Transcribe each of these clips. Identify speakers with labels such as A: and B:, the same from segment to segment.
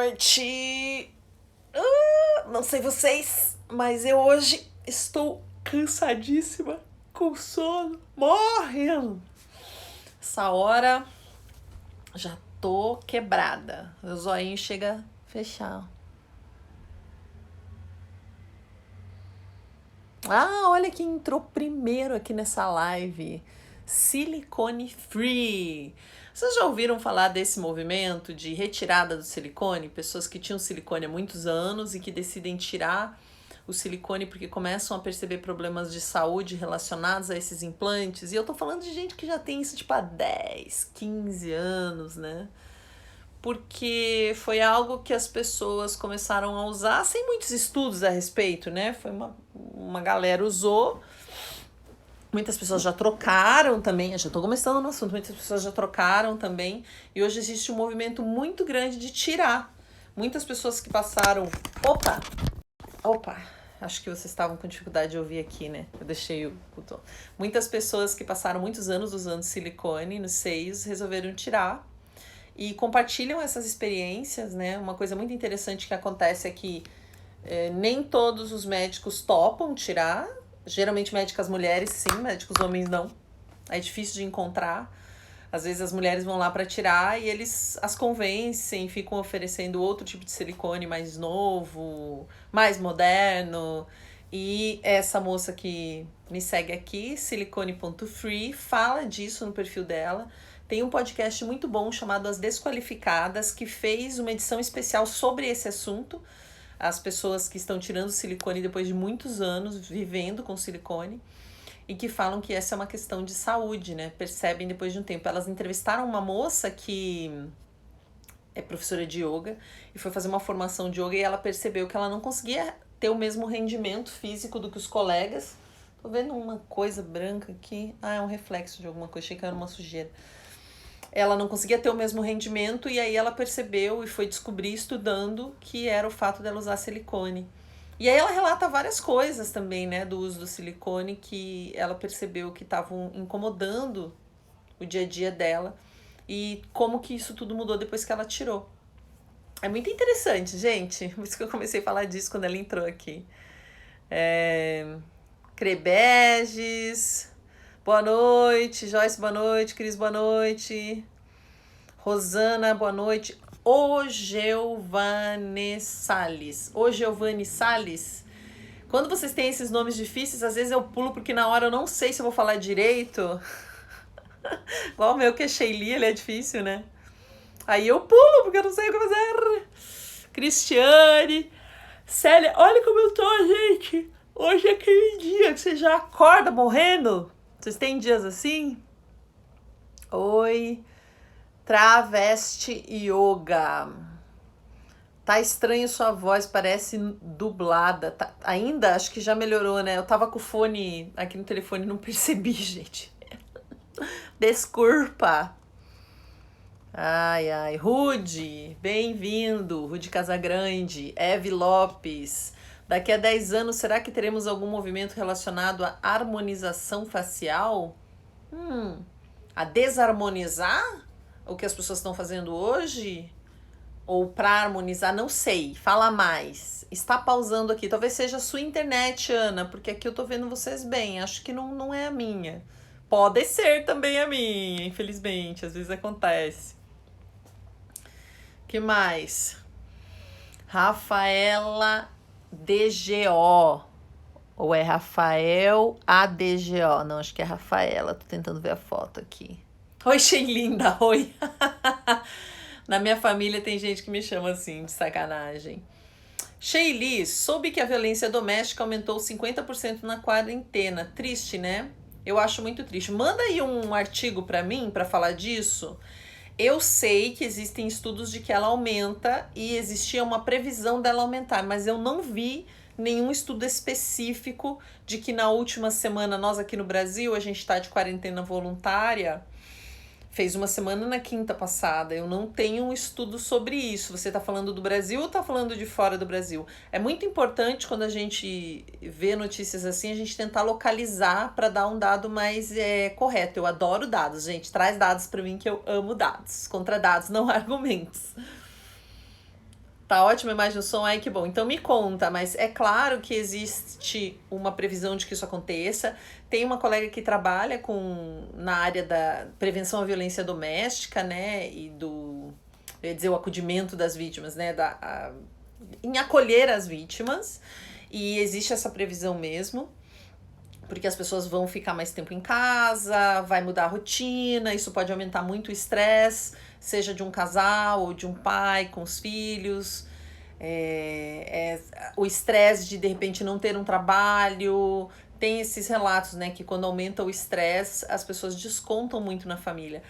A: noite. Não sei vocês, mas eu hoje estou cansadíssima, com sono, morrendo. Essa hora já tô quebrada. O zoinho chega a fechar. Olha quem entrou primeiro aqui nessa live. Silicone Free. Vocês já ouviram falar desse movimento de retirada do silicone? Pessoas que tinham silicone há muitos anos e que decidem tirar o silicone porque começam a perceber problemas de saúde relacionados a esses implantes. E eu tô falando de gente que já tem isso tipo há 10, 15 anos, né? Porque foi algo que as pessoas começaram a usar sem muitos estudos a respeito, né? Foi uma galera usou, muitas pessoas já trocaram também, eu já estou começando no assunto, muitas pessoas já trocaram também, e hoje existe um movimento muito grande de tirar. Muitas pessoas que passaram... Opa, acho que vocês estavam com dificuldade de ouvir aqui, né? Eu deixei o tom. Muitas pessoas que passaram muitos anos usando silicone nos seios resolveram tirar e compartilham essas experiências, né? Uma coisa muito interessante que acontece é que nem todos os médicos topam tirar. Geralmente médicas mulheres sim, médicos homens não. É difícil de encontrar. Às vezes as mulheres vão lá para tirar e eles as convencem, ficam oferecendo outro tipo de silicone mais novo, mais moderno. E essa moça que me segue aqui, silicone.free, fala disso no perfil dela. Tem um podcast muito bom chamado As Desqualificadas, que fez uma edição especial sobre esse assunto. As pessoas que estão tirando silicone depois de muitos anos vivendo com silicone e que falam que essa é uma questão de saúde, né? Percebem depois de um tempo. Elas entrevistaram uma moça que é professora de yoga e foi fazer uma formação de yoga e ela percebeu que ela não conseguia ter o mesmo rendimento físico do que os colegas. Tô vendo uma coisa branca aqui. É um reflexo de alguma coisa. Achei que era uma sujeira. Ela não conseguia ter o mesmo rendimento e aí ela percebeu e foi descobrir estudando que era o fato dela usar silicone. E aí ela relata várias coisas também, né, do uso do silicone que ela percebeu que estavam incomodando o dia a dia dela e como que isso tudo mudou depois que ela tirou. É muito interessante, gente. Por isso que eu comecei a falar disso quando ela entrou aqui. Crebeges... Boa noite, Joyce, boa noite, Cris, boa noite, Rosana, boa noite, Giovane Salles. Quando vocês têm esses nomes difíceis, às vezes eu pulo porque na hora eu não sei se eu vou falar direito. Igual o meu que é Sheili, ele é difícil, né? Aí eu pulo porque eu não sei o que fazer. Cristiane, Célia, olha como eu tô, gente. Hoje é aquele dia que você já acorda morrendo. Vocês têm dias assim? Oi, Travesti Yoga. Tá estranho sua voz, parece dublada. Tá, ainda? Acho que já melhorou, né? Eu tava com o fone aqui no telefone e não percebi, gente. Desculpa. Ai. Rude, bem-vindo. Rude Casagrande. Eve Lopes. Daqui a 10 anos, será que teremos algum movimento relacionado à harmonização facial? A desarmonizar o que as pessoas estão fazendo hoje? Ou para harmonizar? Não sei. Fala mais. Está pausando aqui. Talvez seja a sua internet, Ana, porque aqui eu tô vendo vocês bem. Acho que não é a minha. Pode ser também a minha, infelizmente. Às vezes acontece. Que mais? Rafaela DGO. Ou é Rafael ADGO? Não, acho que é Rafaela. Tô tentando ver a foto aqui. Oi, Sheilinda. Oi. Na minha família tem gente que me chama assim, de sacanagem. Sheili, soube que a violência doméstica aumentou 50% na quarentena. Triste, né? Eu acho muito triste. Manda aí um artigo pra mim pra falar disso. Eu sei que existem estudos de que ela aumenta e existia uma previsão dela aumentar, mas eu não vi nenhum estudo específico de que na última semana, nós aqui no Brasil, a gente está de quarentena voluntária, fez uma semana na quinta passada, eu não tenho um estudo sobre isso. Você está falando do Brasil ou está falando de fora do Brasil? É muito importante quando a gente vê notícias assim, a gente tentar localizar para dar um dado mais correto. Eu adoro dados, gente, traz dados para mim que eu amo dados. Contra dados, não argumentos. Tá ótima a imagem do som, ai que bom. Então me conta, mas é claro que existe uma previsão de que isso aconteça. Tem uma colega que trabalha na área da prevenção à violência doméstica, né? E eu ia dizer, o acolhimento das vítimas, né? Em acolher as vítimas. E existe essa previsão mesmo, porque as pessoas vão ficar mais tempo em casa, vai mudar a rotina, isso pode aumentar muito o estresse, seja de um casal ou de um pai com os filhos. O estresse de repente não ter um trabalho. Tem esses relatos, né, que quando aumenta o estresse, as pessoas descontam muito na família.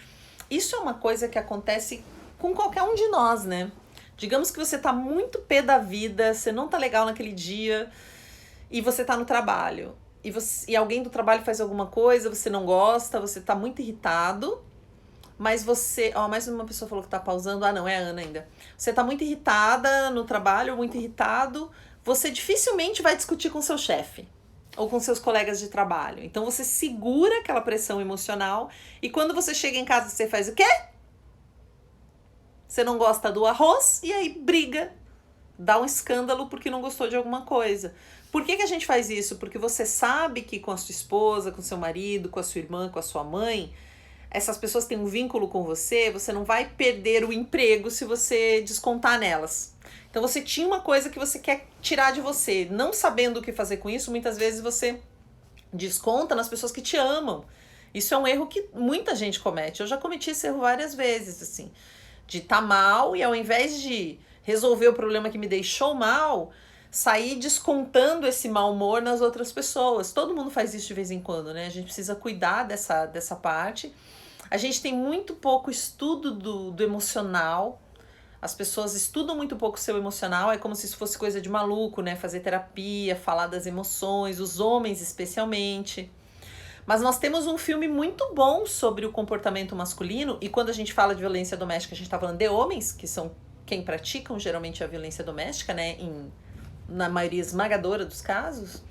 A: Isso é uma coisa que acontece com qualquer um de nós, né? Digamos que você tá muito pé da vida, você não tá legal naquele dia e você tá no trabalho. E alguém do trabalho faz alguma coisa, você não gosta, você tá muito irritado, mas você... Ó, mais uma pessoa falou que tá pausando. Ah, não, é a Ana ainda. Você tá muito irritada no trabalho, muito irritado, você dificilmente vai discutir com seu chefe ou com seus colegas de trabalho. Então você segura aquela pressão emocional e quando você chega em casa você faz o quê? Você não gosta do arroz e aí briga, dá um escândalo porque não gostou de alguma coisa. Por que a gente faz isso? Porque você sabe que com a sua esposa, com seu marido, com a sua irmã, com a sua mãe, essas pessoas têm um vínculo com você, você não vai perder o emprego se você descontar nelas. Então você tinha uma coisa que você quer tirar de você, não sabendo o que fazer com isso, muitas vezes você desconta nas pessoas que te amam. Isso é um erro que muita gente comete. Eu já cometi esse erro várias vezes, assim, de estar mal e ao invés de resolver o problema que me deixou mal, sair descontando esse mau humor nas outras pessoas. Todo mundo faz isso de vez em quando, né? A gente precisa cuidar dessa parte. A gente tem muito pouco estudo do emocional. As pessoas estudam muito pouco o seu emocional, é como se isso fosse coisa de maluco, né? Fazer terapia, falar das emoções, os homens especialmente. Mas nós temos um filme muito bom sobre o comportamento masculino, e quando a gente fala de violência doméstica, a gente tá falando de homens, que são quem praticam geralmente a violência doméstica, né? Na maioria esmagadora dos casos.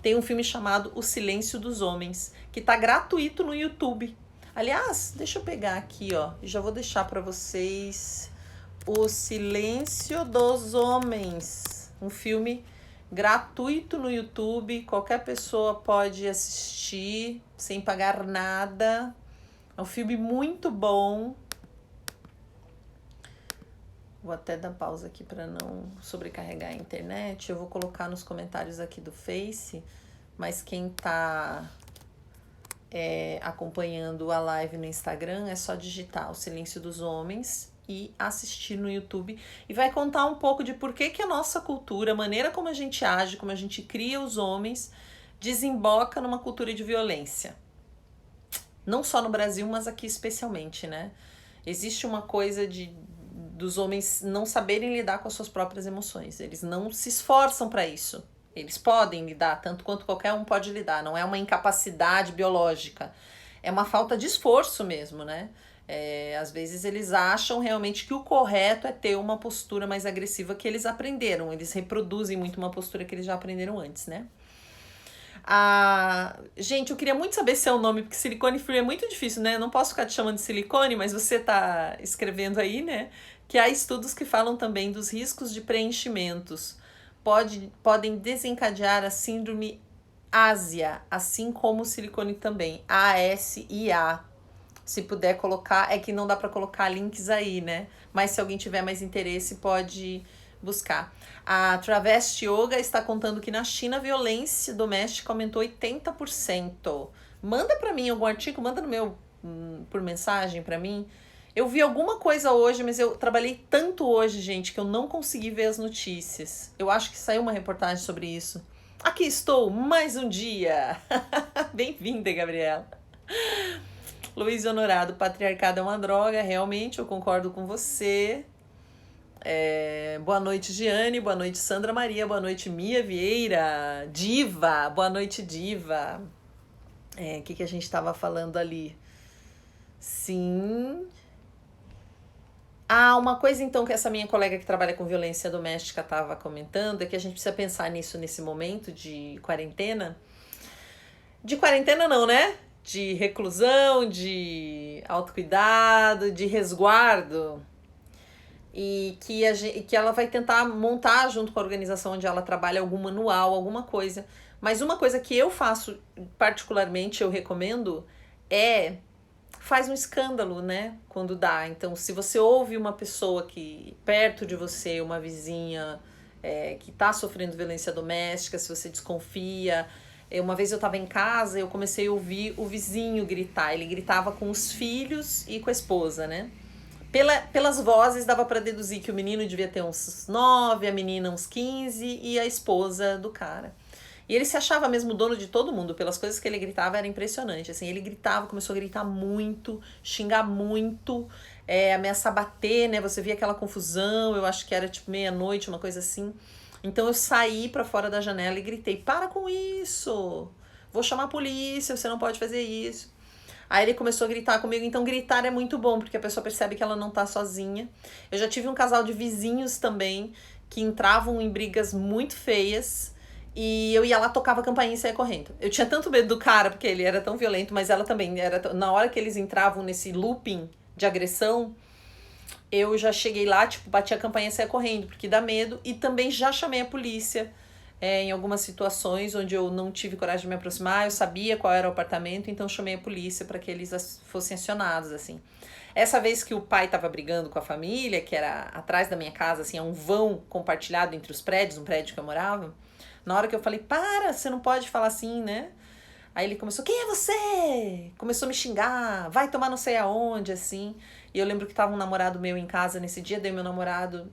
A: Tem um filme chamado O Silêncio dos Homens, que tá gratuito no YouTube. Aliás, deixa eu pegar aqui, ó, e já vou deixar para vocês O Silêncio dos Homens, um filme gratuito no YouTube, qualquer pessoa pode assistir sem pagar nada. É um filme muito bom. Vou até dar pausa aqui para não sobrecarregar a internet. Eu vou colocar nos comentários aqui do Face, mas quem tá acompanhando a live no Instagram é só digitar O Silêncio dos Homens e assistir no YouTube, e vai contar um pouco de por que a nossa cultura, a maneira como a gente age, como a gente cria os homens, desemboca numa cultura de violência. Não só no Brasil, mas aqui especialmente, né? Existe uma coisa dos homens não saberem lidar com as suas próprias emoções. Eles não se esforçam para isso. Eles podem lidar, tanto quanto qualquer um pode lidar. Não é uma incapacidade biológica. É uma falta de esforço mesmo, né? Às vezes eles acham realmente que o correto é ter uma postura mais agressiva que eles aprenderam. Eles reproduzem muito uma postura que eles já aprenderam antes, né? Gente, eu queria muito saber seu nome, porque silicone free é muito difícil, né? Eu não posso ficar te chamando de silicone, mas você tá escrevendo aí, né? Que há estudos que falam também dos riscos de preenchimentos. Podem desencadear a síndrome ásia, assim como o silicone também. ASIA. Se puder colocar, é que não dá para colocar links aí, né? Mas se alguém tiver mais interesse, pode buscar. A Travesti Yoga está contando que na China a violência doméstica aumentou 80%. Manda para mim algum artigo, manda no meu por mensagem para mim. Eu vi alguma coisa hoje, mas eu trabalhei tanto hoje, gente, que eu não consegui ver as notícias. Eu acho que saiu uma reportagem sobre isso. Aqui estou, mais um dia. Bem-vinda, Gabriela. Luiz Honorado, patriarcado é uma droga, realmente, eu concordo com você. Boa noite, Giane, boa noite, Sandra Maria, boa noite, Mia Vieira, Diva, boa noite, Diva. O que a gente estava falando ali? Sim. Uma coisa então que essa minha colega que trabalha com violência doméstica estava comentando é que a gente precisa pensar nisso nesse momento de quarentena. De quarentena não, né? De reclusão, de autocuidado, de resguardo. que ela vai tentar montar junto com a organização onde ela trabalha algum manual, alguma coisa. Mas uma coisa que eu faço particularmente, eu recomendo, faz um escândalo, né? Quando dá. Então, se você ouve uma pessoa que perto de você, uma vizinha que está sofrendo violência doméstica, se você desconfia. Uma vez eu estava em casa, eu comecei a ouvir o vizinho gritar. Ele gritava com os filhos e com a esposa, né? Pelas vozes dava para deduzir que o menino devia ter uns 9, a menina uns 15 e a esposa do cara. E ele se achava mesmo dono de todo mundo, pelas coisas que ele gritava, era impressionante. Assim, ele gritava, começou a gritar muito, xingar muito, ameaçar bater, né? Você via aquela confusão, eu acho que era tipo meia-noite, uma coisa assim. Então eu saí pra fora da janela e gritei: para com isso! Vou chamar a polícia, você não pode fazer isso. Aí ele começou a gritar comigo, então gritar é muito bom, porque a pessoa percebe que ela não tá sozinha. Eu já tive um casal de vizinhos também, que entravam em brigas muito feias, e eu ia lá, tocava a campainha e saia correndo. Eu tinha tanto medo do cara, porque ele era tão violento, mas ela também era. Na hora que eles entravam nesse looping de agressão, eu já cheguei lá, tipo, bati a campainha e saia correndo, porque dá medo, e também já chamei a polícia. Em algumas situações onde eu não tive coragem de me aproximar, eu sabia qual era o apartamento, então chamei a polícia para que eles fossem acionados, assim. Essa vez que o pai estava brigando com a família, que era atrás da minha casa, assim, é um vão compartilhado entre os prédios, um prédio que eu morava, na hora que eu falei: para, você não pode falar assim, né? Aí ele começou: quem é você? Começou a me xingar, vai tomar não sei aonde, assim. E eu lembro que tava um namorado meu em casa nesse dia, daí meu namorado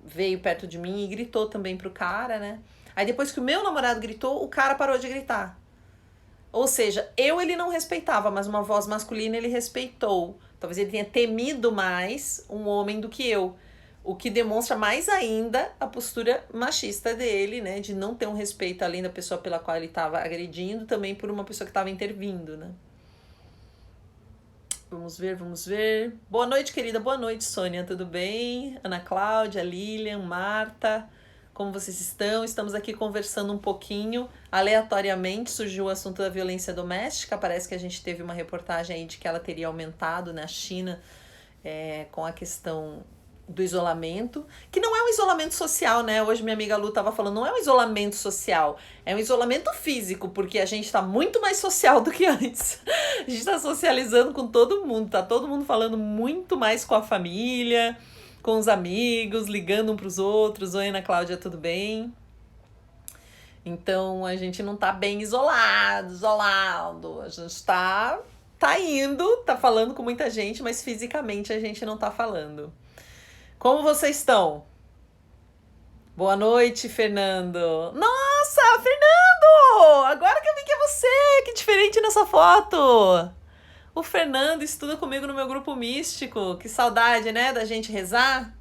A: veio perto de mim e gritou também pro cara, né? Aí depois que o meu namorado gritou, o cara parou de gritar. Ou seja, ele não respeitava, mas uma voz masculina ele respeitou. Talvez ele tenha temido mais um homem do que eu. O que demonstra mais ainda a postura machista dele, né? De não ter um respeito além da pessoa pela qual ele estava agredindo, também por uma pessoa que estava intervindo, né? Vamos ver, vamos ver. Boa noite, querida. Boa noite, Sônia. Tudo bem? Ana Cláudia, Lilian, Marta. Como vocês estão? Estamos aqui conversando um pouquinho. Aleatoriamente surgiu o assunto da violência doméstica. Parece que a gente teve uma reportagem aí de que ela teria aumentado na China com a questão do isolamento, que não é um isolamento social, né? Hoje minha amiga Lu tava falando, não é um isolamento social, é um isolamento físico, porque a gente tá muito mais social do que antes. A gente tá socializando com todo mundo, tá todo mundo falando muito mais com a família, com os amigos, ligando um pros outros. Oi, Ana Cláudia, tudo bem? Então a gente não tá bem isolado. A gente tá indo, tá falando com muita gente, mas fisicamente a gente não tá falando. Como vocês estão? Boa noite, Fernando. Nossa, Fernando! Agora que eu vi que é você, que diferente nessa foto. O Fernando estuda comigo no meu grupo místico. Que saudade, né, da gente rezar.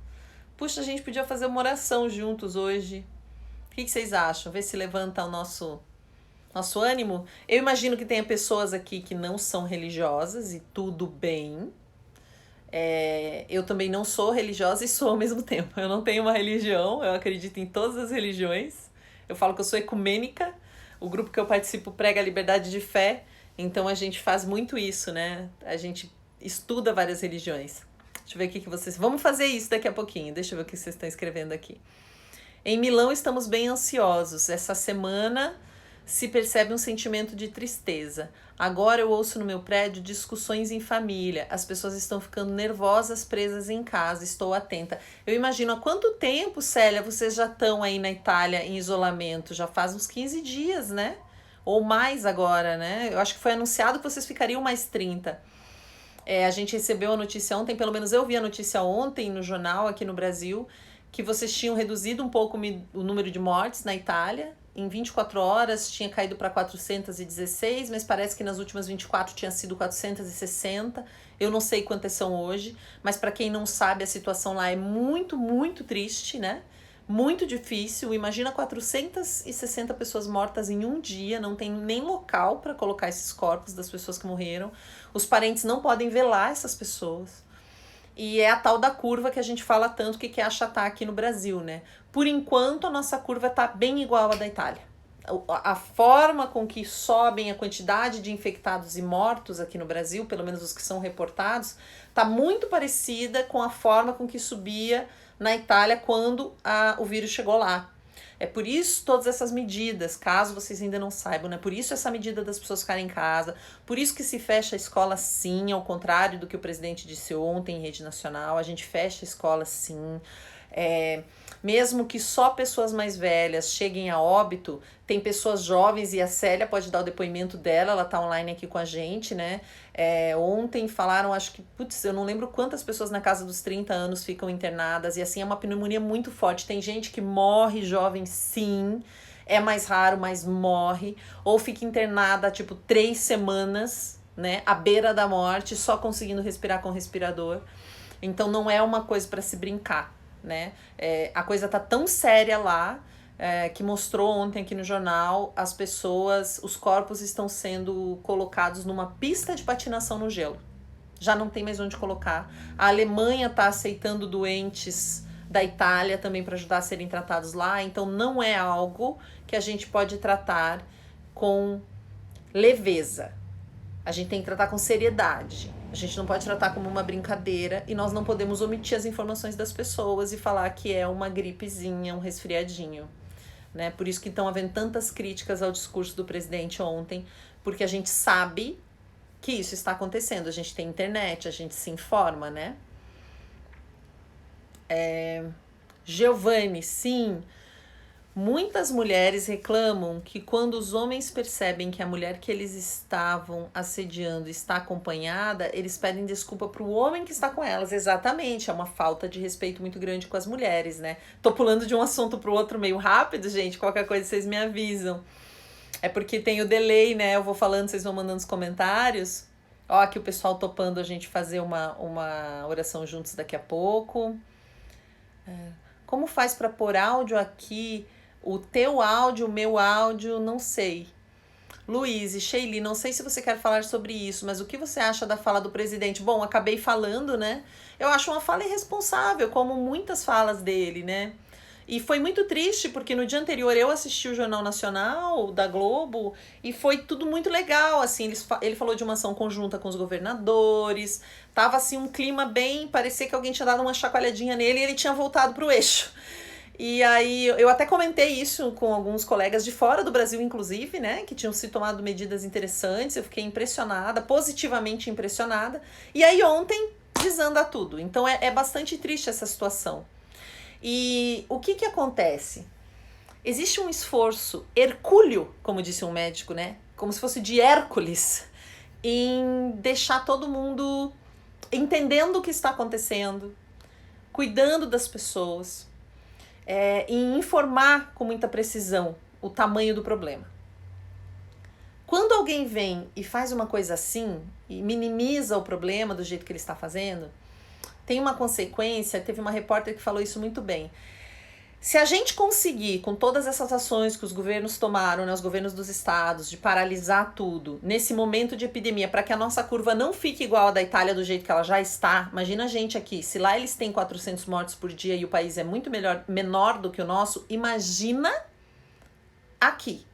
A: Puxa, a gente podia fazer uma oração juntos hoje. O que vocês acham? Vê se levanta o nosso ânimo. Eu imagino que tenha pessoas aqui que não são religiosas e tudo bem. Eu também não sou religiosa e sou ao mesmo tempo. Eu não tenho uma religião, eu acredito em todas as religiões. Eu falo que eu sou ecumênica. O grupo que eu participo prega a liberdade de fé. Então a gente faz muito isso, né? A gente estuda várias religiões. Deixa eu ver o que vocês... Vamos fazer isso daqui a pouquinho. Deixa eu ver o que vocês estão escrevendo aqui. Em Milão estamos bem ansiosos. Essa semana se percebe um sentimento de tristeza. Agora eu ouço no meu prédio discussões em família. As pessoas estão ficando nervosas, presas em casa. Estou atenta. Eu imagino há quanto tempo, Célia, vocês já estão aí na Itália em isolamento? Já faz uns 15 dias, né? Ou mais agora, né? Eu acho que foi anunciado que vocês ficariam mais 30. A gente recebeu a notícia ontem, pelo menos eu vi a notícia ontem no jornal aqui no Brasil, que vocês tinham reduzido um pouco o número de mortes na Itália. Em 24 horas tinha caído para 416, mas parece que nas últimas 24 tinha sido 460. Eu não sei quantas são hoje, mas para quem não sabe, a situação lá é muito, muito triste, né? Muito difícil. Imagina 460 pessoas mortas em um dia, não tem nem local para colocar esses corpos das pessoas que morreram. Os parentes não podem velar essas pessoas. E é a tal da curva que a gente fala tanto que quer achatar aqui no Brasil, né? Por enquanto, a nossa curva tá bem igual à da Itália. A forma com que sobem a quantidade de infectados e mortos aqui no Brasil, pelo menos os que são reportados, está muito parecida com a forma com que subia na Itália quando o vírus chegou lá. É por isso todas essas medidas, caso vocês ainda não saibam, né? Por isso essa medida das pessoas ficarem em casa, por isso que se fecha a escola sim, ao contrário do que o presidente disse ontem em rede nacional, a gente fecha a escola sim. Mesmo que só pessoas mais velhas cheguem a óbito, tem pessoas jovens, e a Célia pode dar o depoimento dela, ela tá online aqui com a gente, né? Ontem falaram, acho que, eu não lembro quantas pessoas na casa dos 30 anos ficam internadas, e assim, é uma pneumonia muito forte. Tem gente que morre jovem, sim, é mais raro, mas morre, ou fica internada, 3 semanas, né? À beira da morte, só conseguindo respirar com o respirador. Então não é uma coisa para se brincar, né? A coisa tá tão séria lá, que mostrou ontem aqui no jornal, as pessoas, os corpos estão sendo colocados numa pista de patinação no gelo. Já não tem mais onde colocar. A Alemanha está aceitando doentes da Itália também para ajudar a serem tratados lá, então não é algo que a gente pode tratar com leveza. A gente tem que tratar com seriedade. A gente não pode tratar como uma brincadeira, e nós não podemos omitir as informações das pessoas e falar que é uma gripezinha, um resfriadinho, né? Por isso que estão havendo tantas críticas ao discurso do presidente ontem, porque a gente sabe que isso está acontecendo. A gente tem internet, a gente se informa, né? Giovanni, sim. Muitas mulheres reclamam que quando os homens percebem que a mulher que eles estavam assediando está acompanhada, eles pedem desculpa pro homem que está com elas. Exatamente, é uma falta de respeito muito grande com as mulheres, né? Tô pulando de um assunto pro outro meio rápido, gente, qualquer coisa vocês me avisam. É porque tem o delay, né? Eu vou falando, vocês vão mandando os comentários. Ó, aqui o pessoal topando a gente fazer uma oração juntos daqui a pouco. Como faz para pôr áudio aqui? O teu áudio, o meu áudio, não sei. Luiz e Sheili, não sei se você quer falar sobre isso, mas o que você acha da fala do presidente? Bom, acabei falando, né? Eu acho uma fala irresponsável, como muitas falas dele, né? E foi muito triste, porque no dia anterior eu assisti o Jornal Nacional da Globo e foi tudo muito legal, assim, ele falou de uma ação conjunta com os governadores, tava assim um clima bem, parecia que alguém tinha dado uma chacoalhadinha nele e ele tinha voltado pro eixo. E aí eu até comentei isso com alguns colegas de fora do Brasil, inclusive, né, que tinham se tomado medidas interessantes. Eu fiquei impressionada, positivamente impressionada. E aí ontem desanda tudo. Então é bastante triste essa situação. E o que acontece? Existe um esforço hercúleo, como disse um médico, né, como se fosse de Hércules, em deixar todo mundo entendendo o que está acontecendo, cuidando das pessoas, em informar com muita precisão o tamanho do problema. Quando alguém vem e faz uma coisa assim, e minimiza o problema do jeito que ele está fazendo, tem uma consequência. Teve uma repórter que falou isso muito bem. Se a gente conseguir, com todas essas ações que os governos tomaram, né, os governos dos estados, de paralisar tudo, nesse momento de epidemia, para que a nossa curva não fique igual a da Itália do jeito que ela já está, imagina a gente aqui, se lá eles têm 400 mortos por dia e o país é muito menor do que o nosso, imagina aqui.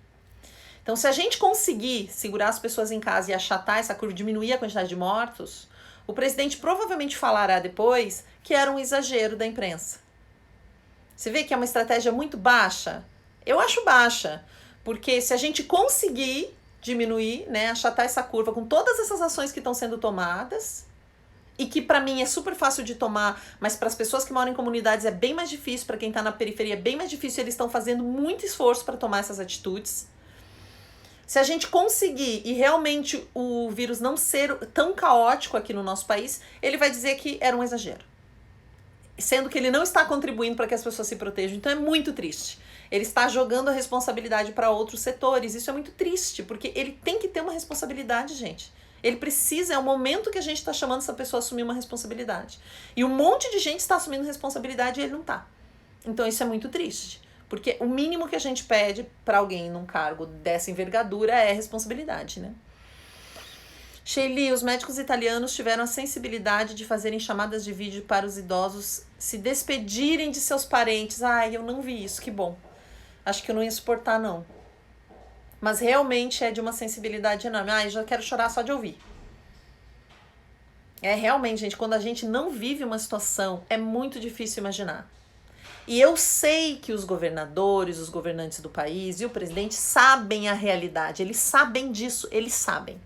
A: Então, se a gente conseguir segurar as pessoas em casa e achatar essa curva, diminuir a quantidade de mortos, o presidente provavelmente falará depois que era um exagero da imprensa. Você vê que é uma estratégia muito baixa? Eu acho baixa, porque se a gente conseguir diminuir, né, achatar essa curva com todas essas ações que estão sendo tomadas, e que para mim é super fácil de tomar, mas para as pessoas que moram em comunidades é bem mais difícil, para quem está na periferia é bem mais difícil, eles estão fazendo muito esforço para tomar essas atitudes. Se a gente conseguir e realmente o vírus não ser tão caótico aqui no nosso país, ele vai dizer que era um exagero, sendo que ele não está contribuindo para que as pessoas se protejam. Então é muito triste. Ele está jogando a responsabilidade para outros setores. Isso é muito triste, porque ele tem que ter uma responsabilidade, gente. Ele precisa, é o momento que a gente está chamando essa pessoa a assumir uma responsabilidade. E um monte de gente está assumindo responsabilidade e ele não está. Então isso é muito triste, porque o mínimo que a gente pede para alguém num cargo dessa envergadura é responsabilidade, né? Sheili, os médicos italianos tiveram a sensibilidade de fazerem chamadas de vídeo para os idosos se despedirem de seus parentes. Ai, eu não vi isso, que bom. Acho que eu não ia suportar, não. Mas realmente é de uma sensibilidade enorme. Eu já quero chorar só de ouvir. Realmente, gente, quando a gente não vive uma situação, é muito difícil imaginar. E eu sei que os governadores, os governantes do país e o presidente sabem a realidade. Eles sabem disso, eles sabem.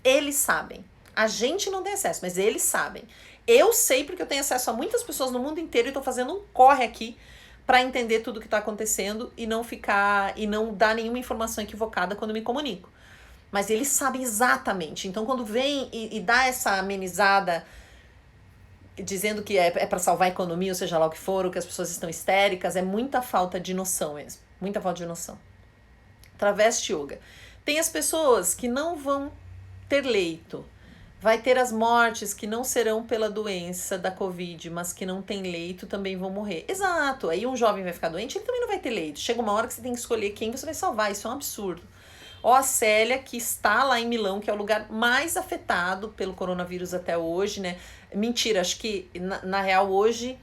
A: Eles sabem. A gente não tem acesso, mas eles sabem. Eu sei porque eu tenho acesso a muitas pessoas no mundo inteiro e estou fazendo um corre aqui para entender tudo o que está acontecendo e não dar nenhuma informação equivocada quando me comunico. Mas eles sabem exatamente. Então, quando vem e dá essa amenizada, dizendo que é para salvar a economia, ou seja lá o que for, ou que as pessoas estão histéricas, é muita falta de noção mesmo. Muita falta de noção. Travesti yoga. Tem as pessoas que não vão ter leito. Vai ter as mortes que não serão pela doença da Covid, mas que não tem leito também vão morrer. Exato. Aí um jovem vai ficar doente, ele também não vai ter leito. Chega uma hora que você tem que escolher quem você vai salvar. Isso é um absurdo. Ó, a Célia, que está lá em Milão, que é o lugar mais afetado pelo coronavírus até hoje, né? Mentira, acho que na real hoje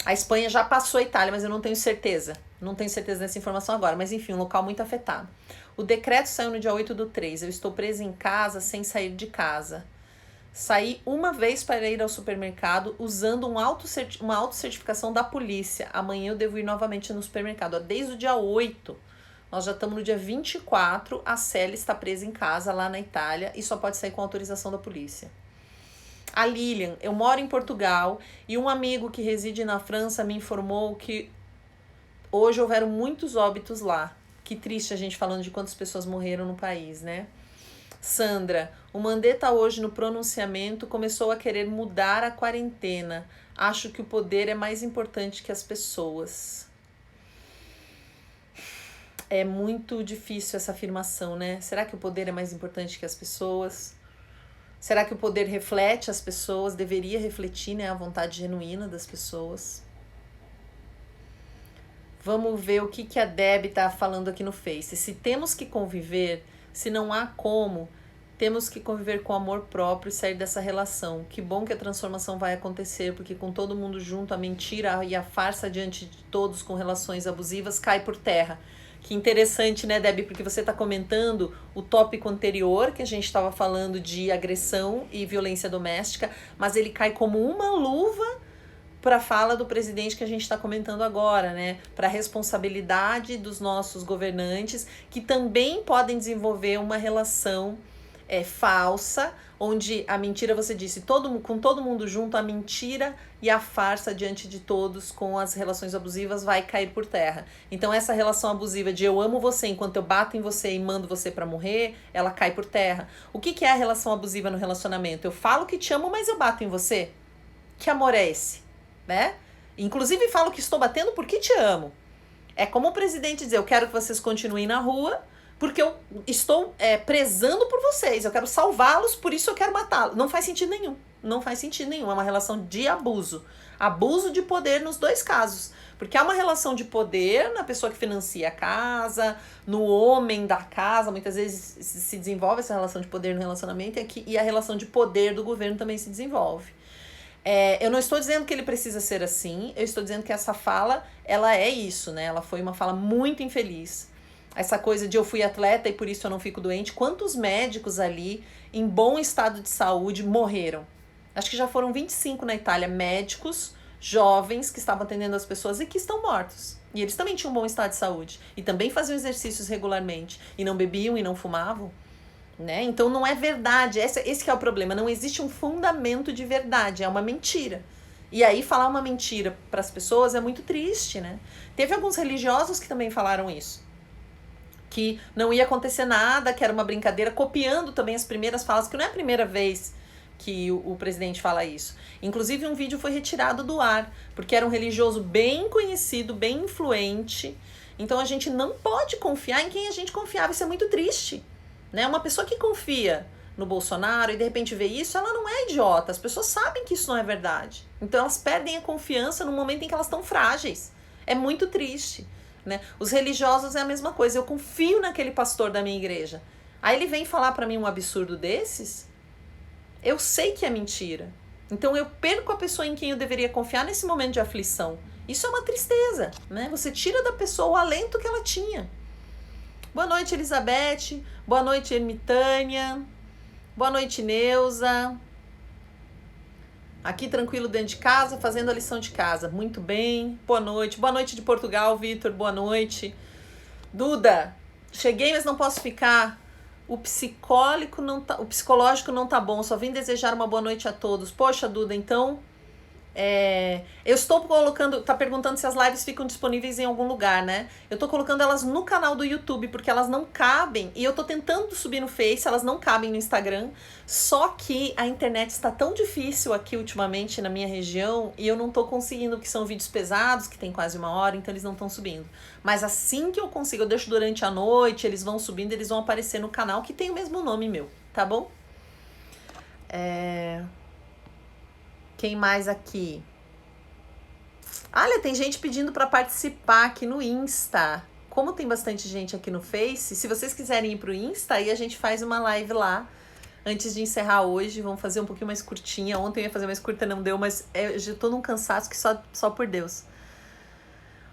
A: a Espanha já passou a Itália, mas eu não tenho certeza. Não tenho certeza dessa informação agora, mas enfim, um local muito afetado. O decreto saiu no dia 8/3. Eu estou presa em casa sem sair de casa. Saí uma vez para ir ao supermercado usando uma autocertificação da polícia. Amanhã eu devo ir novamente no supermercado. Desde o dia 8. Nós já estamos no dia 24, a Célia está presa em casa lá na Itália e só pode sair com autorização da polícia. A Lilian, eu moro em Portugal e um amigo que reside na França me informou que hoje houveram muitos óbitos lá. Que triste a gente falando de quantas pessoas morreram no país, né? Sandra, o Mandetta hoje no pronunciamento começou a querer mudar a quarentena. Acho que o poder é mais importante que as pessoas. É muito difícil essa afirmação, né? Será que o poder é mais importante que as pessoas? Será que o poder reflete as pessoas? Deveria refletir, né, a vontade genuína das pessoas? Vamos ver o que a Deb tá falando aqui no Face. Se temos que conviver, se não há como, temos que conviver com amor próprio e sair dessa relação. Que bom que a transformação vai acontecer, porque com todo mundo junto, a mentira e a farsa diante de todos com relações abusivas cai por terra. Que interessante, né, Deb? Porque você está comentando o tópico anterior, que a gente estava falando de agressão e violência doméstica, mas ele cai como uma luva para a fala do presidente que a gente está comentando agora, né? Para a responsabilidade dos nossos governantes, que também podem desenvolver uma relação falsa, onde a mentira, você disse, com todo mundo junto, a mentira e a farsa diante de todos com as relações abusivas vai cair por terra. Então essa relação abusiva de eu amo você enquanto eu bato em você e mando você pra morrer, ela cai por terra. O que é a relação abusiva no relacionamento? Eu falo que te amo, mas eu bato em você? Que amor é esse? Né? Inclusive falo que estou batendo porque te amo. É como o presidente dizer, eu quero que vocês continuem na rua, porque eu estou prezando por vocês, eu quero salvá-los, por isso eu quero matá-los. Não faz sentido nenhum. Não faz sentido nenhum. É uma relação de abuso. Abuso de poder nos dois casos. Porque há uma relação de poder na pessoa que financia a casa, no homem da casa. Muitas vezes se desenvolve essa relação de poder no relacionamento e a relação de poder do governo também se desenvolve. Eu não estou dizendo que ele precisa ser assim, eu estou dizendo que essa fala, ela é isso, né? Ela foi uma fala muito infeliz. Essa coisa de eu fui atleta e por isso eu não fico doente. Quantos médicos ali, em bom estado de saúde, morreram? Acho que já foram 25 na Itália, médicos jovens que estavam atendendo as pessoas e que estão mortos. E eles também tinham um bom estado de saúde. E também faziam exercícios regularmente. E não bebiam e não fumavam. Né? Então não é verdade. Esse que é o problema. Não existe um fundamento de verdade. É uma mentira. E aí falar uma mentira para as pessoas é muito triste, né? Teve alguns religiosos que também falaram isso. Que não ia acontecer nada, que era uma brincadeira, copiando também as primeiras falas, que não é a primeira vez que o presidente fala isso. Inclusive um vídeo foi retirado do ar, porque era um religioso bem conhecido, bem influente. Então a gente não pode confiar em quem a gente confiava, isso é muito triste. Né? Uma pessoa que confia no Bolsonaro e de repente vê isso, ela não é idiota, as pessoas sabem que isso não é verdade. Então elas perdem a confiança no momento em que elas estão frágeis. É muito triste. Né? Os religiosos é a mesma coisa, eu confio naquele pastor da minha igreja. Aí ele vem falar pra mim um absurdo desses, eu sei que é mentira. Então eu perco a pessoa em quem eu deveria confiar nesse momento de aflição. Isso é uma tristeza, né? Você tira da pessoa o alento que ela tinha. Boa noite, Elizabeth. Boa noite, Ermitânia. Boa noite, Neuza. Aqui tranquilo dentro de casa, fazendo a lição de casa. Muito bem. Boa noite. Boa noite de Portugal, Vitor. Boa noite. Duda, cheguei, mas não posso ficar. O psicológico não tá bom. Só vim desejar uma boa noite a todos. Poxa, Duda, então... eu estou colocando, tá perguntando se as lives ficam disponíveis em algum lugar, né? Eu tô colocando elas no canal do YouTube, porque elas não cabem, e eu tô tentando subir no Face, elas não cabem no Instagram, só que a internet está tão difícil aqui ultimamente na minha região, e eu não tô conseguindo, porque são vídeos pesados, que tem quase 1 hora, então eles não estão subindo. Mas assim que eu consigo, eu deixo durante a noite, eles vão subindo, eles vão aparecer no canal, que tem o mesmo nome meu, tá bom? Quem mais aqui? Olha, tem gente pedindo para participar aqui no Insta. Como tem bastante gente aqui no Face, se vocês quiserem ir pro Insta, aí a gente faz uma live lá. Antes de encerrar hoje, vamos fazer um pouquinho mais curtinha. Ontem eu ia fazer mais curta, não deu, mas eu já tô num cansaço que só por Deus.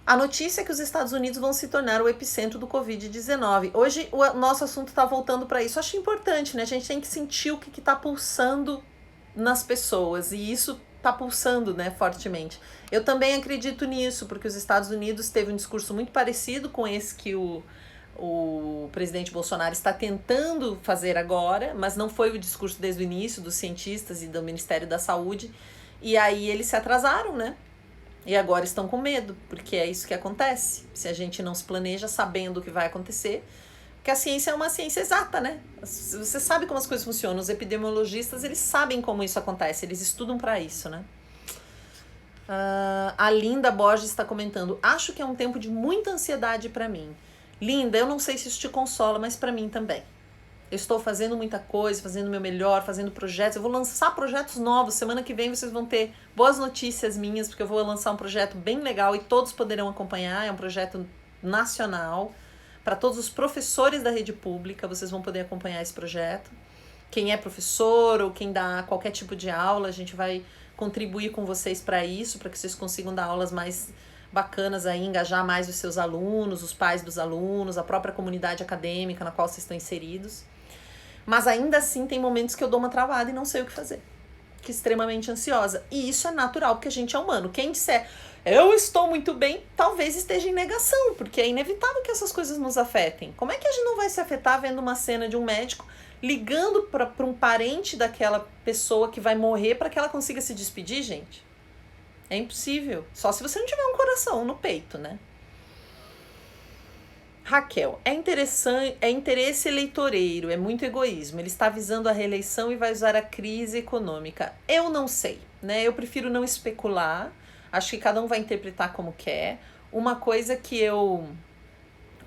A: A notícia é que os Estados Unidos vão se tornar o epicentro do Covid-19. Hoje o nosso assunto tá voltando para isso. Acho importante, né? A gente tem que sentir o que tá pulsando nas pessoas, e isso tá pulsando, né, fortemente. Eu também acredito nisso, porque os Estados Unidos teve um discurso muito parecido com esse que o presidente Bolsonaro está tentando fazer agora, mas não foi o discurso desde o início dos cientistas e do Ministério da Saúde, e aí eles se atrasaram, né? E agora estão com medo, porque é isso que acontece. Se a gente não se planeja sabendo o que vai acontecer, porque a ciência é uma ciência exata, né? Você sabe como as coisas funcionam. Os epidemiologistas, eles sabem como isso acontece. Eles estudam para isso, né? A Linda Borges está comentando. Acho que é um tempo de muita ansiedade para mim. Linda, eu não sei se isso te consola, mas para mim também. Eu estou fazendo muita coisa, fazendo o meu melhor, fazendo projetos. Eu vou lançar projetos novos. Semana que vem vocês vão ter boas notícias minhas, porque eu vou lançar um projeto bem legal e todos poderão acompanhar. É um projeto nacional. Para todos os professores da rede pública, vocês vão poder acompanhar esse projeto. Quem é professor ou quem dá qualquer tipo de aula, a gente vai contribuir com vocês para isso, para que vocês consigam dar aulas mais bacanas aí, engajar mais os seus alunos, os pais dos alunos, a própria comunidade acadêmica na qual vocês estão inseridos. Mas ainda assim tem momentos que eu dou uma travada e não sei o que fazer. Fico extremamente ansiosa. E isso é natural, porque a gente é humano. Quem disser, eu estou muito bem, talvez esteja em negação, porque é inevitável que essas coisas nos afetem. Como é que a gente não vai se afetar vendo uma cena de um médico ligando para um parente daquela pessoa que vai morrer para que ela consiga se despedir, gente? É impossível. Só se você não tiver um coração no peito, né? Raquel, é interesse eleitoreiro, é muito egoísmo. Ele está visando a reeleição e vai usar a crise econômica. Eu não sei, né? Eu prefiro não especular. Acho que cada um vai interpretar como quer. Uma coisa que eu...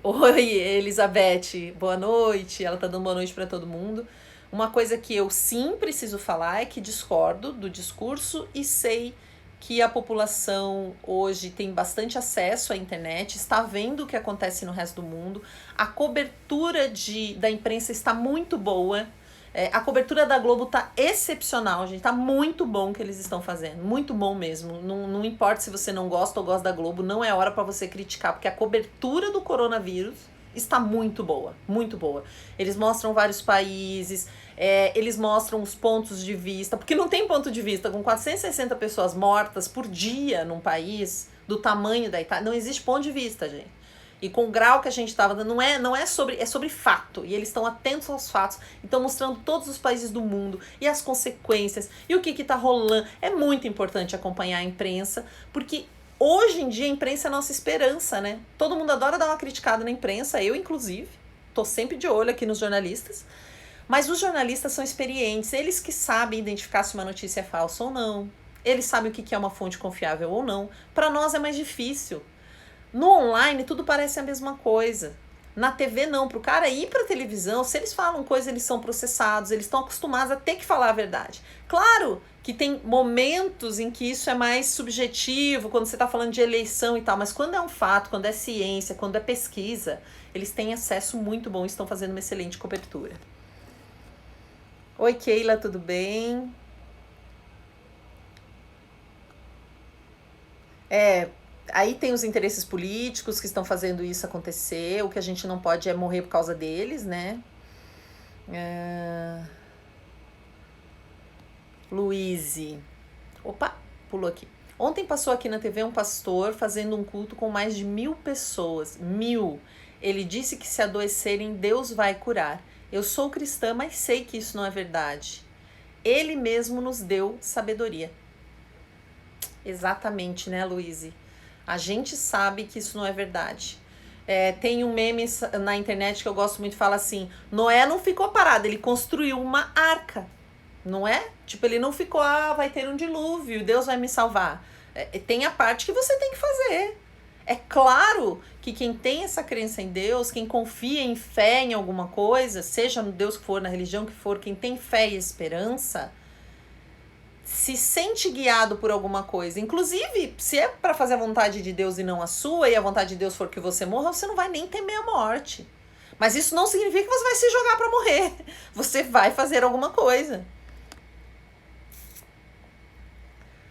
A: Oi, Elizabeth, boa noite. Ela tá dando boa noite para todo mundo. Uma coisa que eu sim preciso falar é que discordo do discurso e sei que a população hoje tem bastante acesso à internet, está vendo o que acontece no resto do mundo. A cobertura da imprensa está muito boa. A cobertura da Globo tá excepcional, gente. Tá muito bom o que eles estão fazendo. Muito bom mesmo. Não importa se você não gosta ou gosta da Globo, não é hora para você criticar, porque a cobertura do coronavírus está muito boa. Muito boa. Eles mostram vários países, eles mostram os pontos de vista, porque não tem ponto de vista. Com 460 pessoas mortas por dia num país do tamanho da Itália, não existe ponto de vista, gente. E com o grau que a gente estava dando, é sobre fato. E eles estão atentos aos fatos. Estão mostrando todos os países do mundo e as consequências e o que está rolando. É muito importante acompanhar a imprensa, porque hoje em dia a imprensa é a nossa esperança, né? Todo mundo adora dar uma criticada na imprensa, eu inclusive. Tô sempre de olho aqui nos jornalistas. Mas os jornalistas são experientes, eles que sabem identificar se uma notícia é falsa ou não. Eles sabem o que é uma fonte confiável ou não. Para nós é mais difícil. No online, tudo parece a mesma coisa. Na TV, não. Para o cara ir para a televisão, se eles falam coisa, eles são processados, eles estão acostumados a ter que falar a verdade. Claro que tem momentos em que isso é mais subjetivo, quando você está falando de eleição e tal, mas quando é um fato, quando é ciência, quando é pesquisa, eles têm acesso muito bom e estão fazendo uma excelente cobertura. Oi, Keila, tudo bem? Aí tem os interesses políticos que estão fazendo isso acontecer. O que a gente não pode é morrer por causa deles, né? Luíse. Opa, pulou aqui. Ontem passou aqui na TV um pastor fazendo um culto com mais de 1.000 pessoas. 1.000. Ele disse que se adoecerem, Deus vai curar. Eu sou cristã, mas sei que isso não é verdade. Ele mesmo nos deu sabedoria. Exatamente, né, Luíse? A gente sabe que isso não é verdade. Tem um meme na internet que eu gosto muito, fala assim, Noé não ficou parado, ele construiu uma arca, não é? Tipo, ele não ficou, vai ter um dilúvio, Deus vai me salvar. Tem a parte que você tem que fazer. É claro que quem tem essa crença em Deus, quem confia em fé em alguma coisa, seja no Deus que for, na religião que for, quem tem fé e esperança, se sente guiado por alguma coisa. Inclusive, se é para fazer a vontade de Deus e não a sua, e a vontade de Deus for que você morra, você não vai nem temer a morte. Mas isso não significa que você vai se jogar para morrer. Você vai fazer alguma coisa.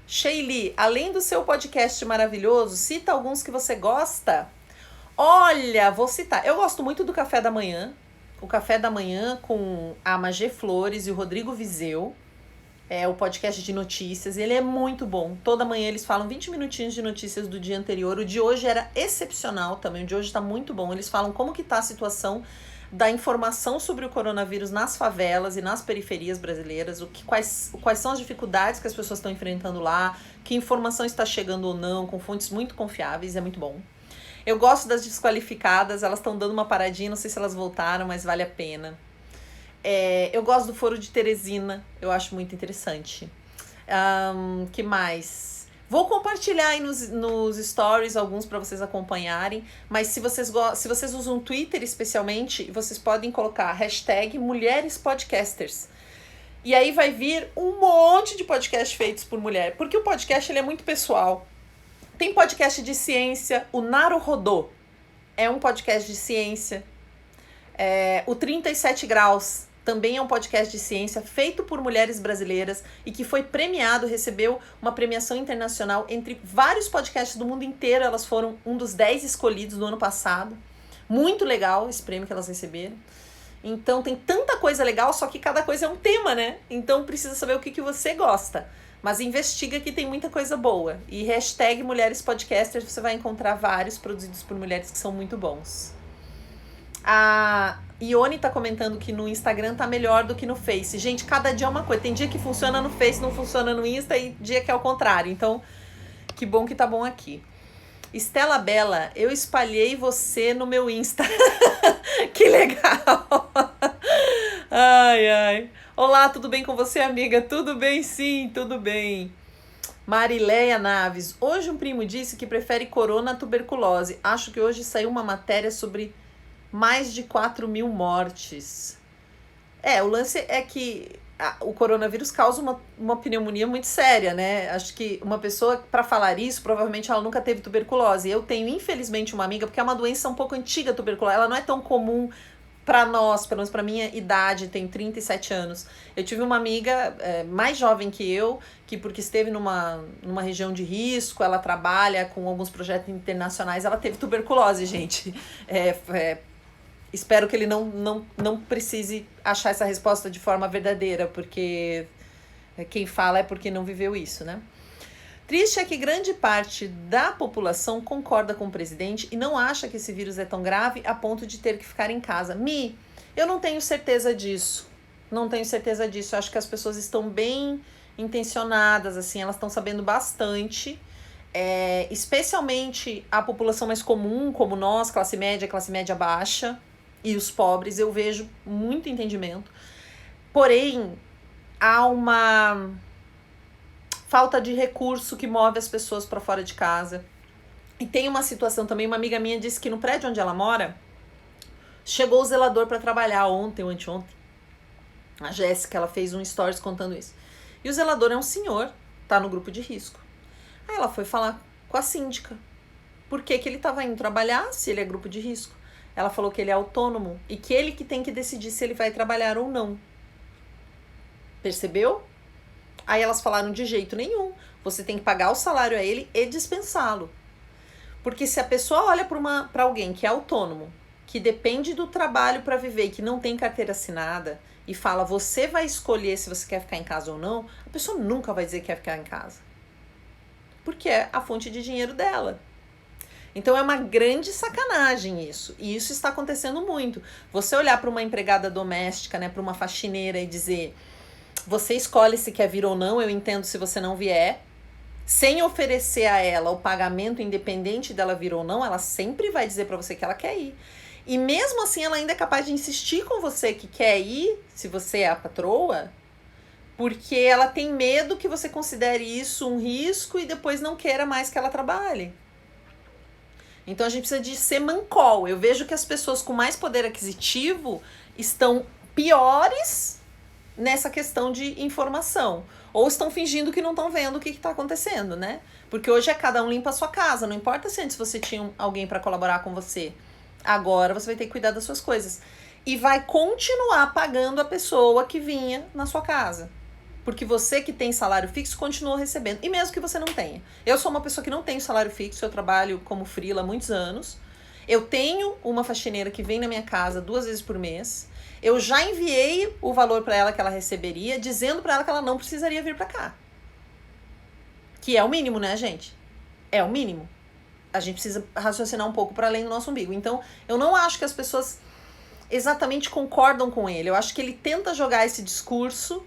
A: Sheili, além do seu podcast maravilhoso, cita alguns que você gosta. Olha, vou citar. Eu gosto muito do Café da Manhã. O Café da Manhã com a Magê Flores e o Rodrigo Vizeu. É o podcast de notícias. Ele é muito bom. Toda manhã eles falam 20 minutinhos de notícias do dia anterior. O de hoje era excepcional também. O de hoje está muito bom. Eles falam como que está a situação da informação sobre o coronavírus nas favelas e nas periferias brasileiras, quais são as dificuldades que as pessoas estão enfrentando lá, que informação está chegando ou não, com fontes muito confiáveis, é muito bom. Eu gosto das desqualificadas, elas estão dando uma paradinha, não sei se elas voltaram, mas vale a pena. Eu gosto do Foro de Teresina, eu acho muito interessante. Que mais? Vou compartilhar aí nos stories alguns para vocês acompanharem, mas se vocês usam Twitter especialmente, vocês podem colocar hashtag Mulheres Podcasters. E aí vai vir um monte de podcasts feitos por mulher, porque o podcast ele é muito pessoal. Tem podcast de ciência, o Naruhodô é um podcast de ciência. O 37 Graus também é um podcast de ciência feito por mulheres brasileiras e que foi premiado, recebeu uma premiação internacional entre vários podcasts do mundo inteiro. Elas foram um dos 10 escolhidos do ano passado. Muito legal esse prêmio que elas receberam. Então tem tanta coisa legal, só que cada coisa é um tema, né? Então precisa saber o que você gosta. Mas investiga que tem muita coisa boa. E hashtag Mulheres Podcasters, você vai encontrar vários produzidos por mulheres que são muito bons. A Ione tá comentando que no Instagram tá melhor do que no Face. Gente, cada dia é uma coisa. Tem dia que funciona no Face, não funciona no Insta, e dia que é o contrário. Então, que bom que tá bom aqui. Estela Bela, eu espalhei você no meu Insta. Que legal. Ai, ai. Olá, tudo bem com você, amiga? Tudo bem, sim, tudo bem. Marileia Naves, hoje um primo disse que prefere corona à tuberculose. Acho que hoje saiu uma matéria sobre mais de 4.000 mortes. O lance é que o coronavírus causa uma pneumonia muito séria, né? Acho que uma pessoa, para falar isso, provavelmente ela nunca teve tuberculose. Eu tenho, infelizmente, uma amiga, porque é uma doença um pouco antiga, a tuberculose. Ela não é tão comum para nós, pelo menos para minha idade, tem 37 anos. Eu tive uma amiga mais jovem que eu, que porque esteve numa região de risco, ela trabalha com alguns projetos internacionais, ela teve tuberculose, gente. Espero que ele não precise achar essa resposta de forma verdadeira, porque quem fala é porque não viveu isso, né? Triste é que grande parte da população concorda com o presidente e não acha que esse vírus é tão grave a ponto de ter que ficar em casa. Eu não tenho certeza disso. Não tenho certeza disso. Eu acho que as pessoas estão bem intencionadas, assim, elas estão sabendo bastante. Especialmente a população mais comum, como nós, classe média baixa, e os pobres, eu vejo muito entendimento. Porém, há uma falta de recurso que move as pessoas para fora de casa. E tem uma situação também, uma amiga minha disse que no prédio onde ela mora, chegou o zelador para trabalhar ontem ou anteontem. A Jéssica, ela fez um stories contando isso. E o zelador é um senhor, tá no grupo de risco. Aí ela foi falar com a síndica. Por que ele estava indo trabalhar se ele é grupo de risco? Ela falou que ele é autônomo e que ele que tem que decidir se ele vai trabalhar ou não. Percebeu? Aí elas falaram de jeito nenhum. Você tem que pagar o salário a ele e dispensá-lo. Porque se a pessoa olha para alguém que é autônomo, que depende do trabalho para viver e que não tem carteira assinada e fala, você vai escolher se você quer ficar em casa ou não, a pessoa nunca vai dizer que quer ficar em casa. Porque é a fonte de dinheiro dela. Então é uma grande sacanagem isso. E isso está acontecendo muito. Você olhar para uma empregada doméstica, né, para uma faxineira e dizer, você escolhe se quer vir ou não, eu entendo se você não vier, sem oferecer a ela o pagamento independente dela vir ou não, ela sempre vai dizer para você que ela quer ir. E mesmo assim ela ainda é capaz de insistir com você que quer ir, se você é a patroa, porque ela tem medo que você considere isso um risco e depois não queira mais que ela trabalhe. Então a gente precisa de ser mancol. Eu vejo que as pessoas com mais poder aquisitivo estão piores nessa questão de informação. Ou estão fingindo que não estão vendo o que está acontecendo, né? Porque hoje é cada um limpa a sua casa. Não importa se antes você tinha alguém para colaborar com você. Agora você vai ter que cuidar das suas coisas. E vai continuar pagando a pessoa que vinha na sua casa. Porque você que tem salário fixo continua recebendo. E mesmo que você não tenha. Eu sou uma pessoa que não tem salário fixo. Eu trabalho como freela há muitos anos. Eu tenho uma faxineira que vem na minha casa 2 vezes por mês. Eu já enviei o valor para ela que ela receberia, dizendo para ela que ela não precisaria vir para cá. Que é o mínimo, né, gente? É o mínimo. A gente precisa raciocinar um pouco para além do nosso umbigo. Então, eu não acho que as pessoas exatamente concordam com ele. Eu acho que ele tenta jogar esse discurso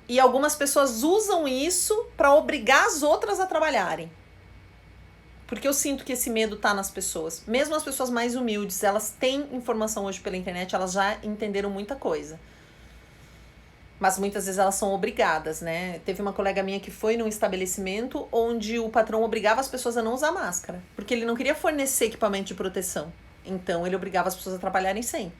A: e algumas pessoas usam isso para obrigar as outras a trabalharem. Porque eu sinto que esse medo tá nas pessoas. Mesmo as pessoas mais humildes, elas têm informação hoje pela internet, elas já entenderam muita coisa. Mas muitas vezes elas são obrigadas, né? Teve uma colega minha que foi num estabelecimento onde o patrão obrigava as pessoas a não usar máscara. Porque ele não queria fornecer equipamento de proteção. Então ele obrigava as pessoas a trabalharem sem.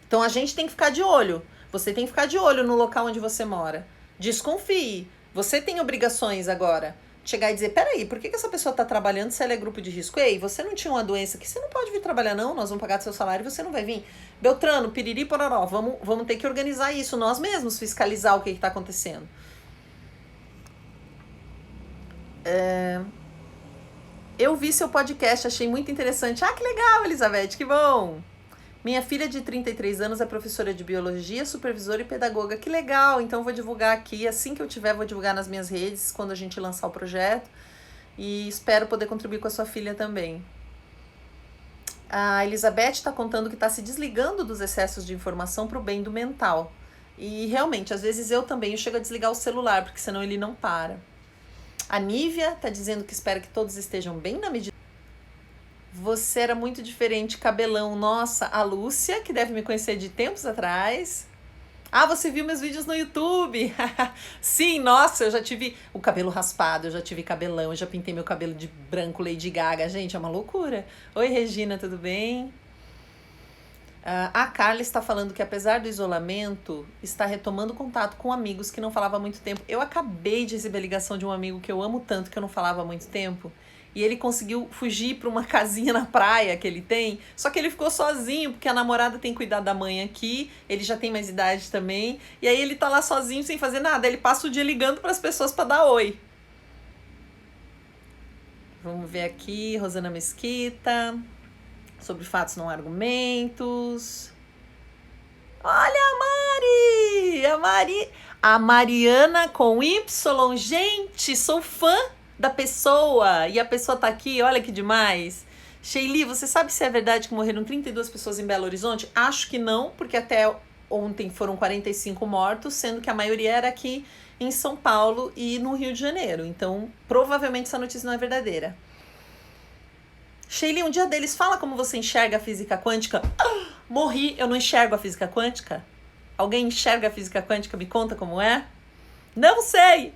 A: Então a gente tem que ficar de olho. Você tem que ficar de olho no local onde você mora. Desconfie. Você tem obrigações agora. Chegar e dizer, peraí, por que essa pessoa está trabalhando se ela é grupo de risco? Ei, você não tinha uma doença que você não pode vir trabalhar não, nós vamos pagar seu salário e você não vai vir. Beltrano, piriri, pororó, vamos ter que organizar isso nós mesmos, fiscalizar o que está acontecendo. Eu vi seu podcast, achei muito interessante. Ah, que legal, Elizabeth, que bom! Minha filha de 33 anos é professora de biologia, supervisora e pedagoga. Que legal! Então vou divulgar aqui, assim que eu tiver, vou divulgar nas minhas redes, quando a gente lançar o projeto. E espero poder contribuir com a sua filha também. A Elizabeth está contando que está se desligando dos excessos de informação para o bem do mental. E realmente, às vezes eu também chego a desligar o celular, porque senão ele não para. A Nívia está dizendo que espera que todos estejam bem na medida. Você era muito diferente, cabelão. Nossa, a Lúcia, que deve me conhecer de tempos atrás. Ah, você viu meus vídeos no YouTube? Sim, nossa, eu já tive o cabelo raspado, eu já tive cabelão, eu já pintei meu cabelo de branco Lady Gaga. Gente, é uma loucura. Oi, Regina, tudo bem? A Carla está falando que apesar do isolamento, está retomando contato com amigos que não falava há muito tempo. Eu acabei de receber a ligação de um amigo que eu amo tanto, que eu não falava há muito tempo. E ele conseguiu fugir para uma casinha na praia que ele tem, só que ele ficou sozinho, porque a namorada tem que cuidar da mãe aqui, ele já tem mais idade também, e aí ele tá lá sozinho sem fazer nada, ele passa o dia ligando para as pessoas para dar oi. Vamos ver aqui, Rosana Mesquita, sobre fatos não argumentos. Olha a Mariana com Y, gente, sou fã da pessoa, e a pessoa tá aqui, olha que demais. Sheili, você sabe se é verdade que morreram 32 pessoas em Belo Horizonte? Acho que não, porque até ontem foram 45 mortos, sendo que a maioria era aqui em São Paulo e no Rio de Janeiro. Então, provavelmente essa notícia não é verdadeira. Sheili, um dia deles, fala como você enxerga a física quântica. Morri, eu não enxergo a física quântica? Alguém enxerga a física quântica? Me conta como é? Não sei!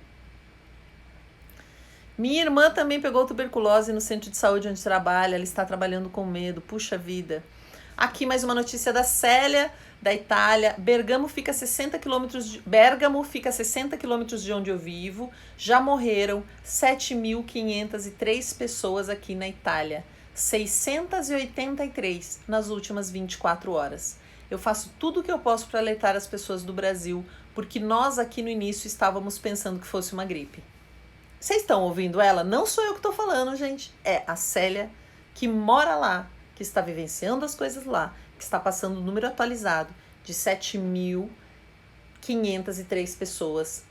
A: Minha irmã também pegou tuberculose no centro de saúde onde trabalha. Ela está trabalhando com medo. Puxa vida. Aqui mais uma notícia da Célia, da Itália. Bergamo fica a 60 quilômetros de onde eu vivo. Já morreram 7.503 pessoas aqui na Itália. 683 nas últimas 24 horas. Eu faço tudo o que eu posso para alertar as pessoas do Brasil, porque nós aqui no início estávamos pensando que fosse uma gripe. Vocês estão ouvindo ela? Não sou eu que estou falando, gente. É a Célia, que mora lá, que está vivenciando as coisas lá, que está passando o número atualizado de 7.503 pessoas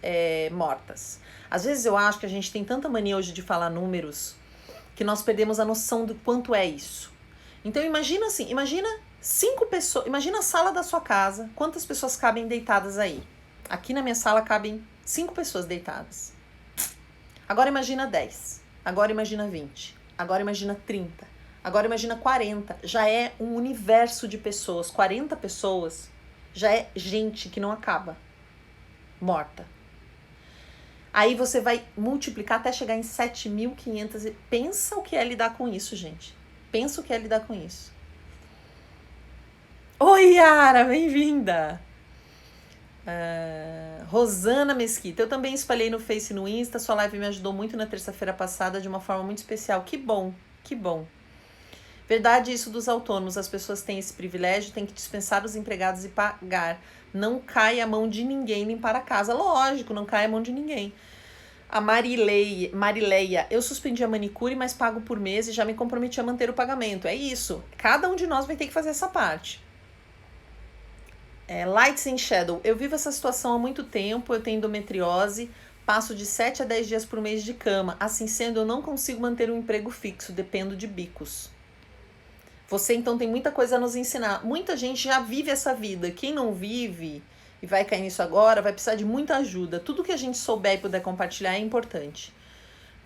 A: mortas. Às vezes eu acho que a gente tem tanta mania hoje de falar números que nós perdemos a noção do quanto é isso. Então imagina assim, imagina 5 pessoas, imagina a sala da sua casa, quantas pessoas cabem deitadas aí? Aqui na minha sala cabem 5 pessoas deitadas. Agora imagina 10, agora imagina 20, agora imagina 30, agora imagina 40. Já é um universo de pessoas, 40 pessoas, já é gente que não acaba, morta. Aí você vai multiplicar até chegar em 7.500. Pensa o que é lidar com isso, gente. Pensa o que é lidar com isso. Oi, Yara, bem-vinda! Rosana Mesquita, eu também espalhei no Face e no Insta, sua live me ajudou muito na terça-feira passada de uma forma muito especial. Que bom, que bom. Verdade isso dos autônomos, as pessoas têm esse privilégio, têm que dispensar os empregados e pagar. Não cai a mão de ninguém limpar a casa. Lógico, não cai a mão de ninguém. A Marileia, eu suspendi a manicure, mas pago por mês e já me comprometi a manter o pagamento. É isso, cada um de nós vai ter que fazer essa parte. Lights and Shadow, eu vivo essa situação há muito tempo, eu tenho endometriose, passo de 7 a 10 dias por mês de cama. Assim sendo, eu não consigo manter um emprego fixo, dependo de bicos. Você então tem muita coisa a nos ensinar. Muita gente já vive essa vida. Quem não vive e vai cair nisso agora, vai precisar de muita ajuda. Tudo que a gente souber e puder compartilhar é importante.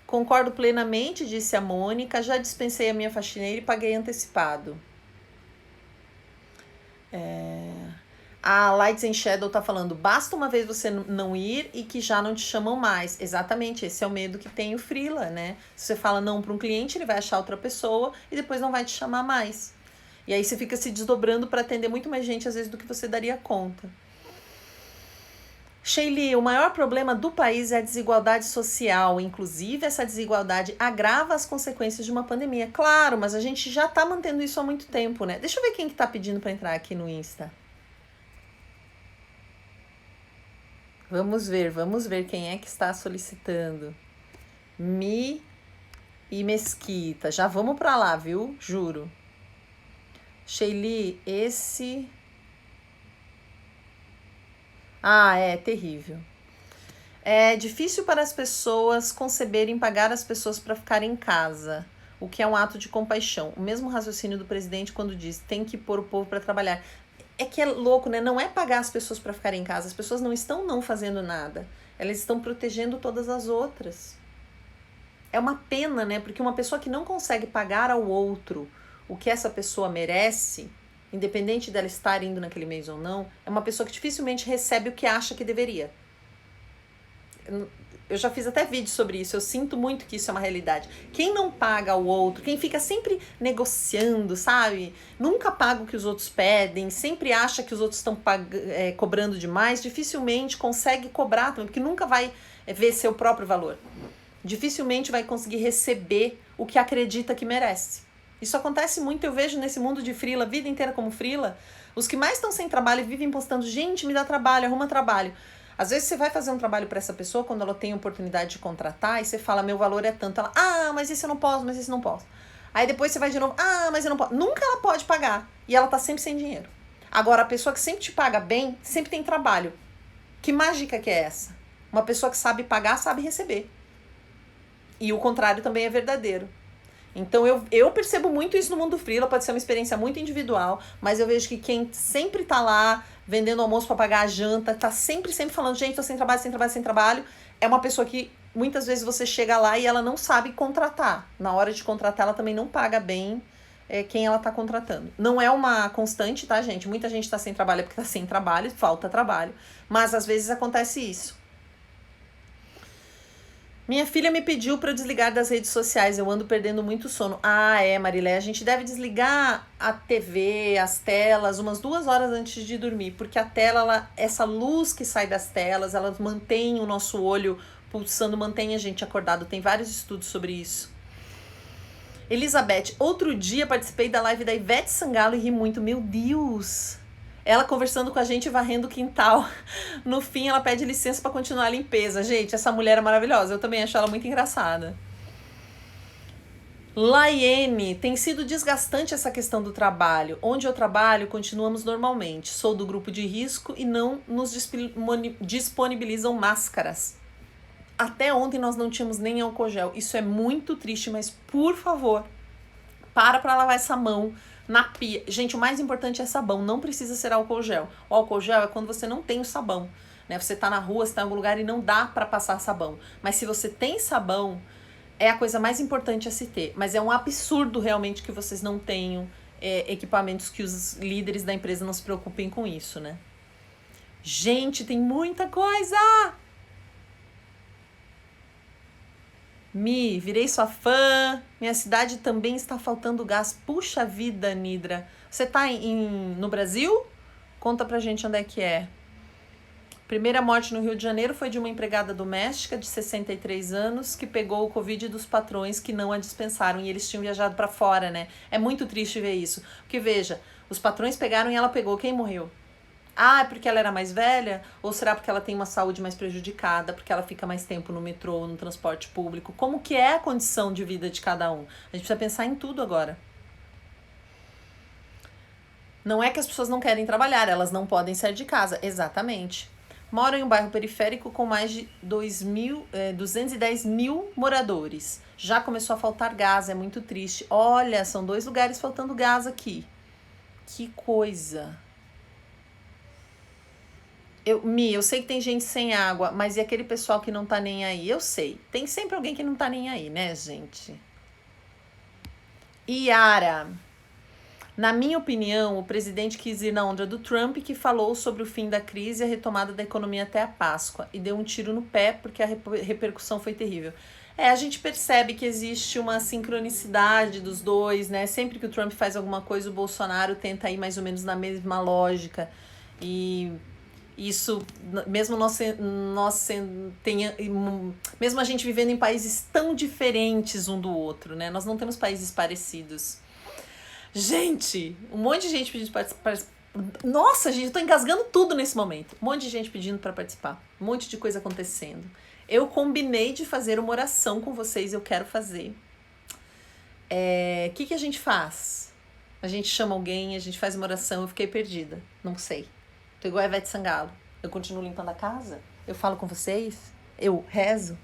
A: Concordo plenamente, disse a Mônica. Já dispensei a minha faxineira e paguei antecipado. A Lights and Shadow tá falando, basta uma vez você não ir e que já não te chamam mais. Exatamente, esse é o medo que tem o freela, né? Se você fala não para um cliente, ele vai achar outra pessoa e depois não vai te chamar mais. E aí você fica se desdobrando para atender muito mais gente, às vezes, do que você daria conta. Sheili, o maior problema do país é a desigualdade social. Inclusive, essa desigualdade agrava as consequências de uma pandemia. Claro, mas a gente já tá mantendo isso há muito tempo, né? Deixa eu ver quem que tá pedindo para entrar aqui no Insta. Vamos ver quem é que está solicitando. Mi e Mesquita. Já vamos pra lá, viu? Juro. Sheili, esse... é terrível. É difícil para as pessoas conceberem pagar as pessoas para ficarem em casa, o que é um ato de compaixão. O mesmo raciocínio do presidente quando diz tem que pôr o povo para trabalhar. É que é louco, né? Não é pagar as pessoas para ficarem em casa. As pessoas não estão não fazendo nada. Elas estão protegendo todas as outras. É uma pena, né? Porque uma pessoa que não consegue pagar ao outro o que essa pessoa merece, independente dela estar indo naquele mês ou não, é uma pessoa que dificilmente recebe o que acha que deveria. Eu já fiz até vídeo sobre isso, eu sinto muito que isso é uma realidade. Quem não paga ao outro, quem fica sempre negociando, sabe? Nunca paga o que os outros pedem, sempre acha que os outros estão cobrando demais, dificilmente consegue cobrar também, porque nunca vai ver seu próprio valor. Dificilmente vai conseguir receber o que acredita que merece. Isso acontece muito, eu vejo nesse mundo de freela, a vida inteira como freela, os que mais estão sem trabalho vivem postando, gente, me dá trabalho, arruma trabalho. Às vezes você vai fazer um trabalho para essa pessoa quando ela tem a oportunidade de contratar e você fala, meu valor é tanto. Ela, mas isso eu não posso, mas isso eu não posso. Aí depois você vai de novo, mas eu não posso. Nunca ela pode pagar. E ela tá sempre sem dinheiro. Agora, a pessoa que sempre te paga bem, sempre tem trabalho. Que mágica que é essa? Uma pessoa que sabe pagar, sabe receber. E o contrário também é verdadeiro. Então eu percebo muito isso no mundo freela, pode ser uma experiência muito individual, mas eu vejo que quem sempre tá lá vendendo almoço para pagar a janta, tá sempre falando, gente, tô sem trabalho, é uma pessoa que muitas vezes você chega lá e ela não sabe contratar. Na hora de contratar, ela também não paga bem quem ela tá contratando. Não é uma constante, tá, gente? Muita gente tá sem trabalho porque tá sem trabalho, falta trabalho, mas às vezes acontece isso. Minha filha me pediu para eu desligar das redes sociais, eu ando perdendo muito sono. Marilé, a gente deve desligar a TV, as telas, umas 2 horas antes de dormir, porque a tela, essa luz que sai das telas, elas mantém o nosso olho pulsando, mantém a gente acordado. Tem vários estudos sobre isso. Elizabeth, outro dia participei da live da Ivete Sangalo e ri muito. Meu Deus! Ela conversando com a gente, varrendo o quintal. No fim, ela pede licença para continuar a limpeza. Gente, essa mulher é maravilhosa. Eu também acho ela muito engraçada. Laiene, tem sido desgastante essa questão do trabalho. Onde eu trabalho, continuamos normalmente. Sou do grupo de risco e não nos disponibilizam máscaras. Até ontem nós não tínhamos nem álcool gel. Isso é muito triste, mas por favor, para lavar essa mão na pia. Gente, o mais importante é sabão, não precisa ser álcool gel. O álcool gel é quando você não tem o sabão, né? Você tá na rua, você tá em algum lugar e não dá para passar sabão. Mas se você tem sabão, é a coisa mais importante a se ter. Mas é um absurdo realmente que vocês não tenham equipamentos, que os líderes da empresa não se preocupem com isso, né? Gente, tem muita coisa! Virei sua fã. Minha cidade também está faltando gás. Puxa vida, Nidra. Você tá no Brasil? Conta pra gente onde é que é. Primeira morte no Rio de Janeiro foi de uma empregada doméstica de 63 anos que pegou o Covid dos patrões que não a dispensaram e eles tinham viajado para fora, né? É muito triste ver isso. Porque veja, os patrões pegaram e ela pegou. Quem morreu? Ah, é porque ela era mais velha? Ou será porque ela tem uma saúde mais prejudicada, porque ela fica mais tempo no metrô, no transporte público? Como que é a condição de vida de cada um? A gente precisa pensar em tudo agora. Não é que as pessoas não querem trabalhar, elas não podem sair de casa. Exatamente. Moro em um bairro periférico com mais de 210 mil moradores. Já começou a faltar gás, é muito triste. Olha, são 2 lugares faltando gás aqui. Que coisa. Eu sei que tem gente sem água, mas e aquele pessoal que não tá nem aí? Eu sei. Tem sempre alguém que não tá nem aí, né, gente? Yara. Na minha opinião, o presidente quis ir na onda do Trump, que falou sobre o fim da crise e a retomada da economia até a Páscoa, e deu um tiro no pé porque a repercussão foi terrível. A gente percebe que existe uma sincronicidade dos dois, né? Sempre que o Trump faz alguma coisa, o Bolsonaro tenta ir mais ou menos na mesma lógica. E isso, mesmo mesmo a gente vivendo em países tão diferentes um do outro, né? Nós não temos países parecidos. Gente, um monte de gente pedindo para participar. Nossa, gente, eu tô engasgando tudo nesse momento. Um monte de gente pedindo para participar. Um monte de coisa acontecendo. Eu combinei de fazer uma oração com vocês, eu quero fazer. O que a gente faz? A gente chama alguém, a gente faz uma oração, eu fiquei perdida. Não sei. Tô igual a Ivete Sangalo. Eu continuo limpando a casa? Eu falo com vocês? Eu rezo?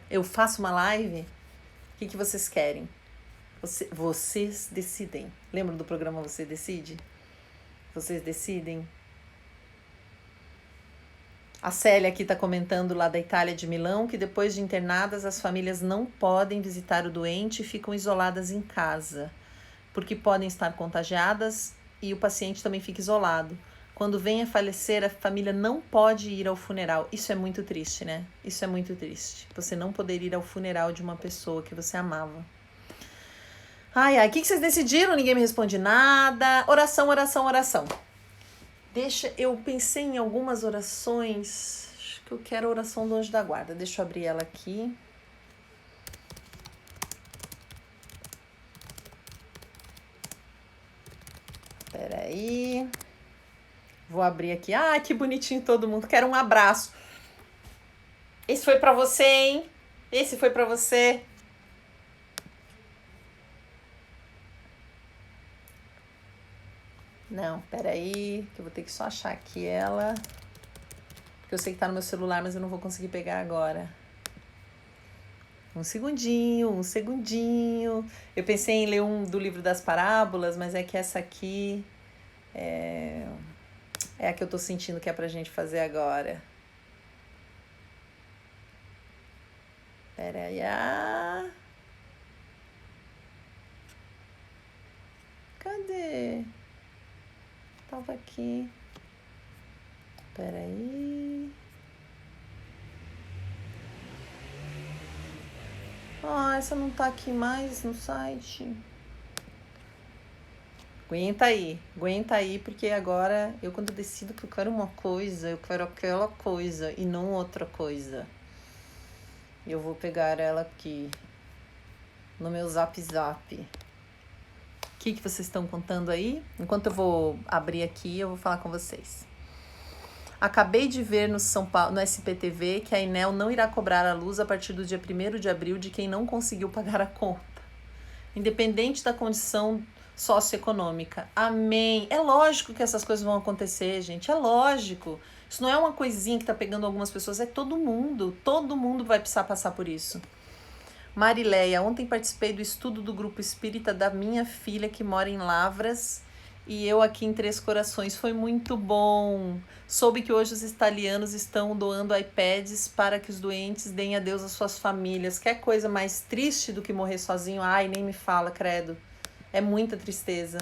A: Eu faço uma live? O que vocês querem? Vocês decidem. Lembra do programa Você Decide? Vocês decidem. A Célia aqui está comentando lá da Itália, de Milão, que depois de internadas as famílias não podem visitar o doente e ficam isoladas em casa, porque podem estar contagiadas e o paciente também fica isolado. Quando vem a falecer, a família não pode ir ao funeral. Isso é muito triste, né? Isso é muito triste. Você não poder ir ao funeral de uma pessoa que você amava. Ai, o que vocês decidiram? Ninguém me responde nada. Oração, oração, oração. Eu pensei em algumas orações. Acho que eu quero a oração do anjo da guarda. Deixa eu abrir ela aqui. Peraí. Vou abrir aqui. Ah, que bonitinho todo mundo. Quero um abraço. Esse foi pra você, hein? Esse foi pra você. Não, peraí, que eu vou ter que só achar aqui ela. Porque eu sei que tá no meu celular, mas eu não vou conseguir pegar agora. Um segundinho. Eu pensei em ler um do livro das parábolas, mas é que essa aqui é a que eu tô sentindo que é pra gente fazer agora. Peraí. Cadê? Tava aqui. Peraí. Essa não tá aqui mais no site. Aguenta aí, porque agora eu quando decido que eu quero uma coisa, eu quero aquela coisa e não outra coisa. Eu vou pegar ela aqui no meu Zap. que vocês estão contando aí? Enquanto eu vou abrir aqui, eu vou falar com vocês. Acabei de ver no SPTV que a Enel não irá cobrar a luz a partir do dia 1º de abril de quem não conseguiu pagar a conta, independente da condição socioeconômica. Amém. É lógico que essas coisas vão acontecer, gente. É lógico. Isso não é uma coisinha que tá pegando algumas pessoas, é todo mundo. Todo mundo vai precisar passar por isso. Marileia, ontem participei do estudo do grupo espírita da minha filha que mora em Lavras e eu aqui em Três Corações. Foi muito bom. Soube que hoje os italianos estão doando iPads para que os doentes deem adeus às suas famílias. Quer coisa mais triste do que morrer sozinho? Ai, nem me fala, credo. É muita tristeza.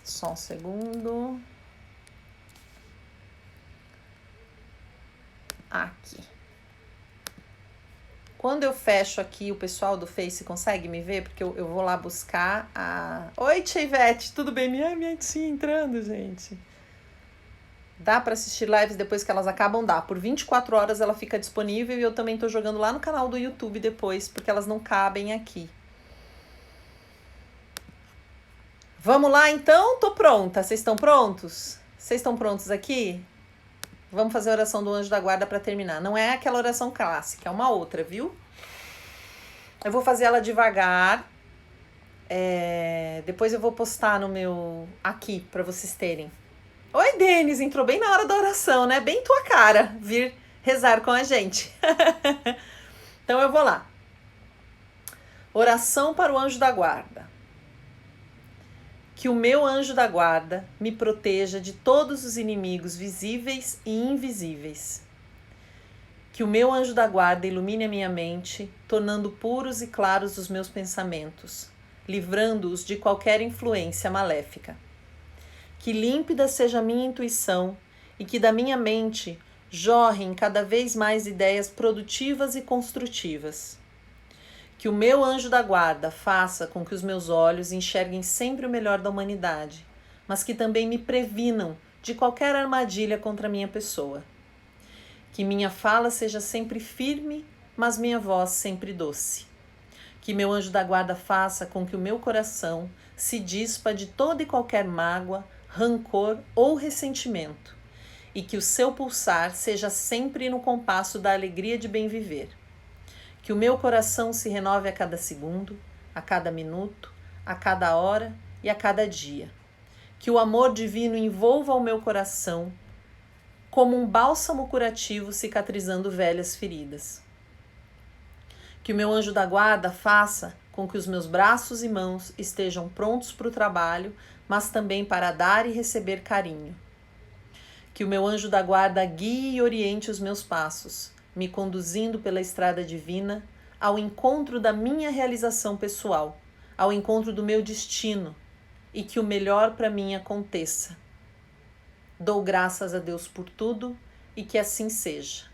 A: Só um segundo. Aqui. Quando eu fecho aqui, o pessoal do Face consegue me ver? Porque eu vou lá buscar a... Oi, Tia Ivete, tudo bem? Minha tia entrando, gente. Dá para assistir lives depois que elas acabam? Dá. Por 24 horas ela fica disponível e eu também tô jogando lá no canal do YouTube depois, porque elas não cabem aqui. Vamos lá, então? Tô pronta. Vocês estão prontos? Vocês estão prontos aqui? Vamos fazer a oração do anjo da guarda para terminar. Não é aquela oração clássica, é uma outra, viu? Eu vou fazer ela devagar. Depois eu vou postar no meu... aqui, para vocês terem. Oi, Denis, entrou bem na hora da oração, né? Bem tua cara vir rezar com a gente. Então eu vou lá. Oração para o anjo da guarda. Que o meu anjo da guarda me proteja de todos os inimigos visíveis e invisíveis. Que o meu anjo da guarda ilumine a minha mente, tornando puros e claros os meus pensamentos, livrando-os de qualquer influência maléfica. Que límpida seja a minha intuição e que da minha mente jorrem cada vez mais ideias produtivas e construtivas. Que o meu anjo da guarda faça com que os meus olhos enxerguem sempre o melhor da humanidade, mas que também me previnam de qualquer armadilha contra a minha pessoa. Que minha fala seja sempre firme, mas minha voz sempre doce. Que meu anjo da guarda faça com que o meu coração se dispa de toda e qualquer mágoa, rancor ou ressentimento, e que o seu pulsar seja sempre no compasso da alegria de bem viver. Que o meu coração se renove a cada segundo, a cada minuto, a cada hora e a cada dia. Que o amor divino envolva o meu coração como um bálsamo curativo cicatrizando velhas feridas. Que o meu anjo da guarda faça com que os meus braços e mãos estejam prontos para o trabalho, mas também para dar e receber carinho. Que o meu anjo da guarda guie e oriente os meus passos, me conduzindo pela estrada divina ao encontro da minha realização pessoal, ao encontro do meu destino, e que o melhor para mim aconteça. Dou graças a Deus por tudo e que assim seja.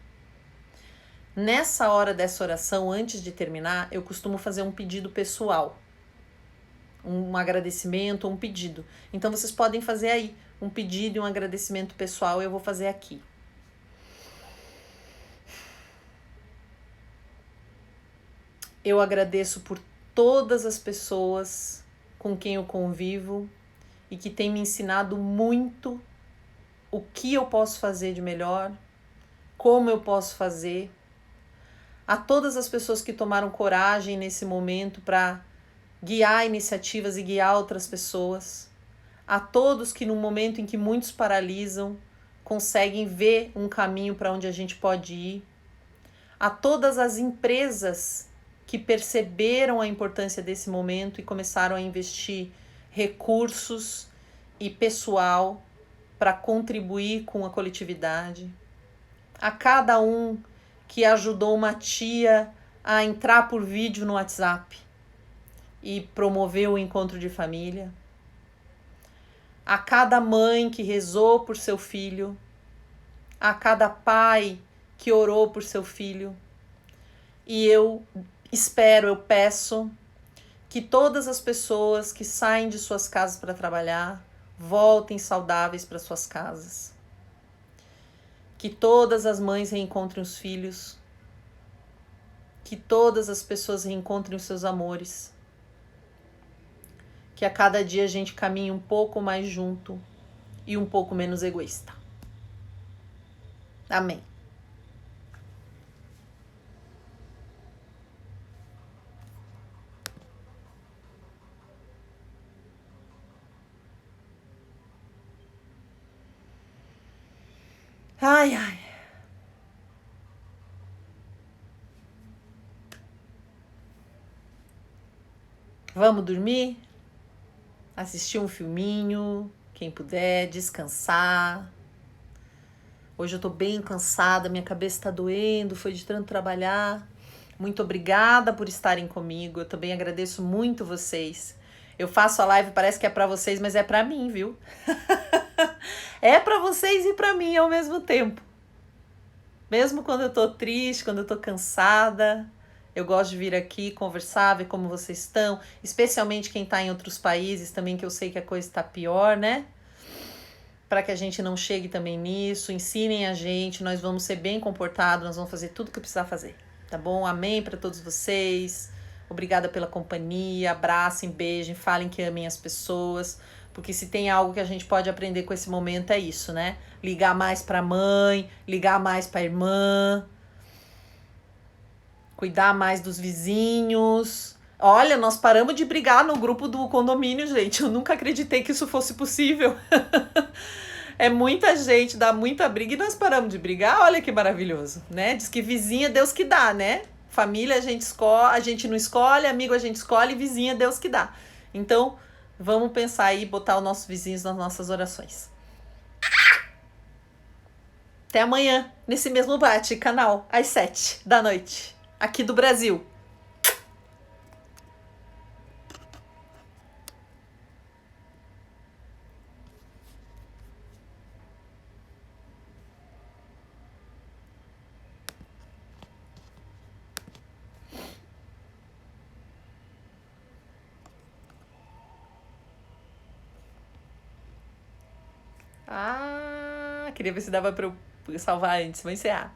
A: Nessa hora dessa oração, antes de terminar, eu costumo fazer um pedido pessoal, um agradecimento, um pedido. Então vocês podem fazer aí um pedido e um agradecimento pessoal, eu vou fazer aqui. Eu agradeço por todas as pessoas com quem eu convivo e que têm me ensinado muito o que eu posso fazer de melhor, como eu posso fazer. A todas as pessoas que tomaram coragem nesse momento para guiar iniciativas e guiar outras pessoas. A todos que no momento em que muitos paralisam, conseguem ver um caminho para onde a gente pode ir. A todas as empresas que perceberam a importância desse momento e começaram a investir recursos e pessoal para contribuir com a coletividade. A cada um que ajudou uma tia a entrar por vídeo no WhatsApp e promoveu o encontro de família. A cada mãe que rezou por seu filho. A cada pai que orou por seu filho. E eu peço que todas as pessoas que saem de suas casas para trabalhar voltem saudáveis para suas casas. Que todas as mães reencontrem os filhos. Que todas as pessoas reencontrem os seus amores. Que a cada dia a gente caminhe um pouco mais junto e um pouco menos egoísta. Amém. Ai, ai. Vamos dormir? Assistir um filminho, quem puder, descansar. Hoje eu tô bem cansada, minha cabeça tá doendo, foi de tanto trabalhar. Muito obrigada por estarem comigo. Eu também agradeço muito vocês. Eu faço a live, parece que é pra vocês, mas é pra mim, viu? É pra vocês e pra mim ao mesmo tempo. Mesmo quando eu tô triste, quando eu tô cansada, eu gosto de vir aqui conversar, ver como vocês estão, especialmente quem tá em outros países também, que eu sei que a coisa tá pior, né? Para que a gente não chegue também nisso, ensinem a gente, nós vamos ser bem comportados, nós vamos fazer tudo o que precisar fazer, tá bom? Amém para todos vocês, obrigada pela companhia, abracem, beijem, falem que amem as pessoas, porque se tem algo que a gente pode aprender com esse momento é isso, né? Ligar mais para a mãe, ligar mais para a irmã, cuidar mais dos vizinhos. Olha, nós paramos de brigar no grupo do condomínio, gente. Eu nunca acreditei que isso fosse possível. É muita gente, dá muita briga e nós paramos de brigar. Olha que maravilhoso, né? Diz que vizinha é Deus que dá, né? Família a gente não escolhe, amigo a gente escolhe, vizinha é Deus que dá. Então, vamos pensar aí, botar os nossos vizinhos nas nossas orações. Até amanhã, nesse mesmo canal, às 19h, aqui do Brasil. Queria ver se dava pra eu salvar antes. Vou encerrar.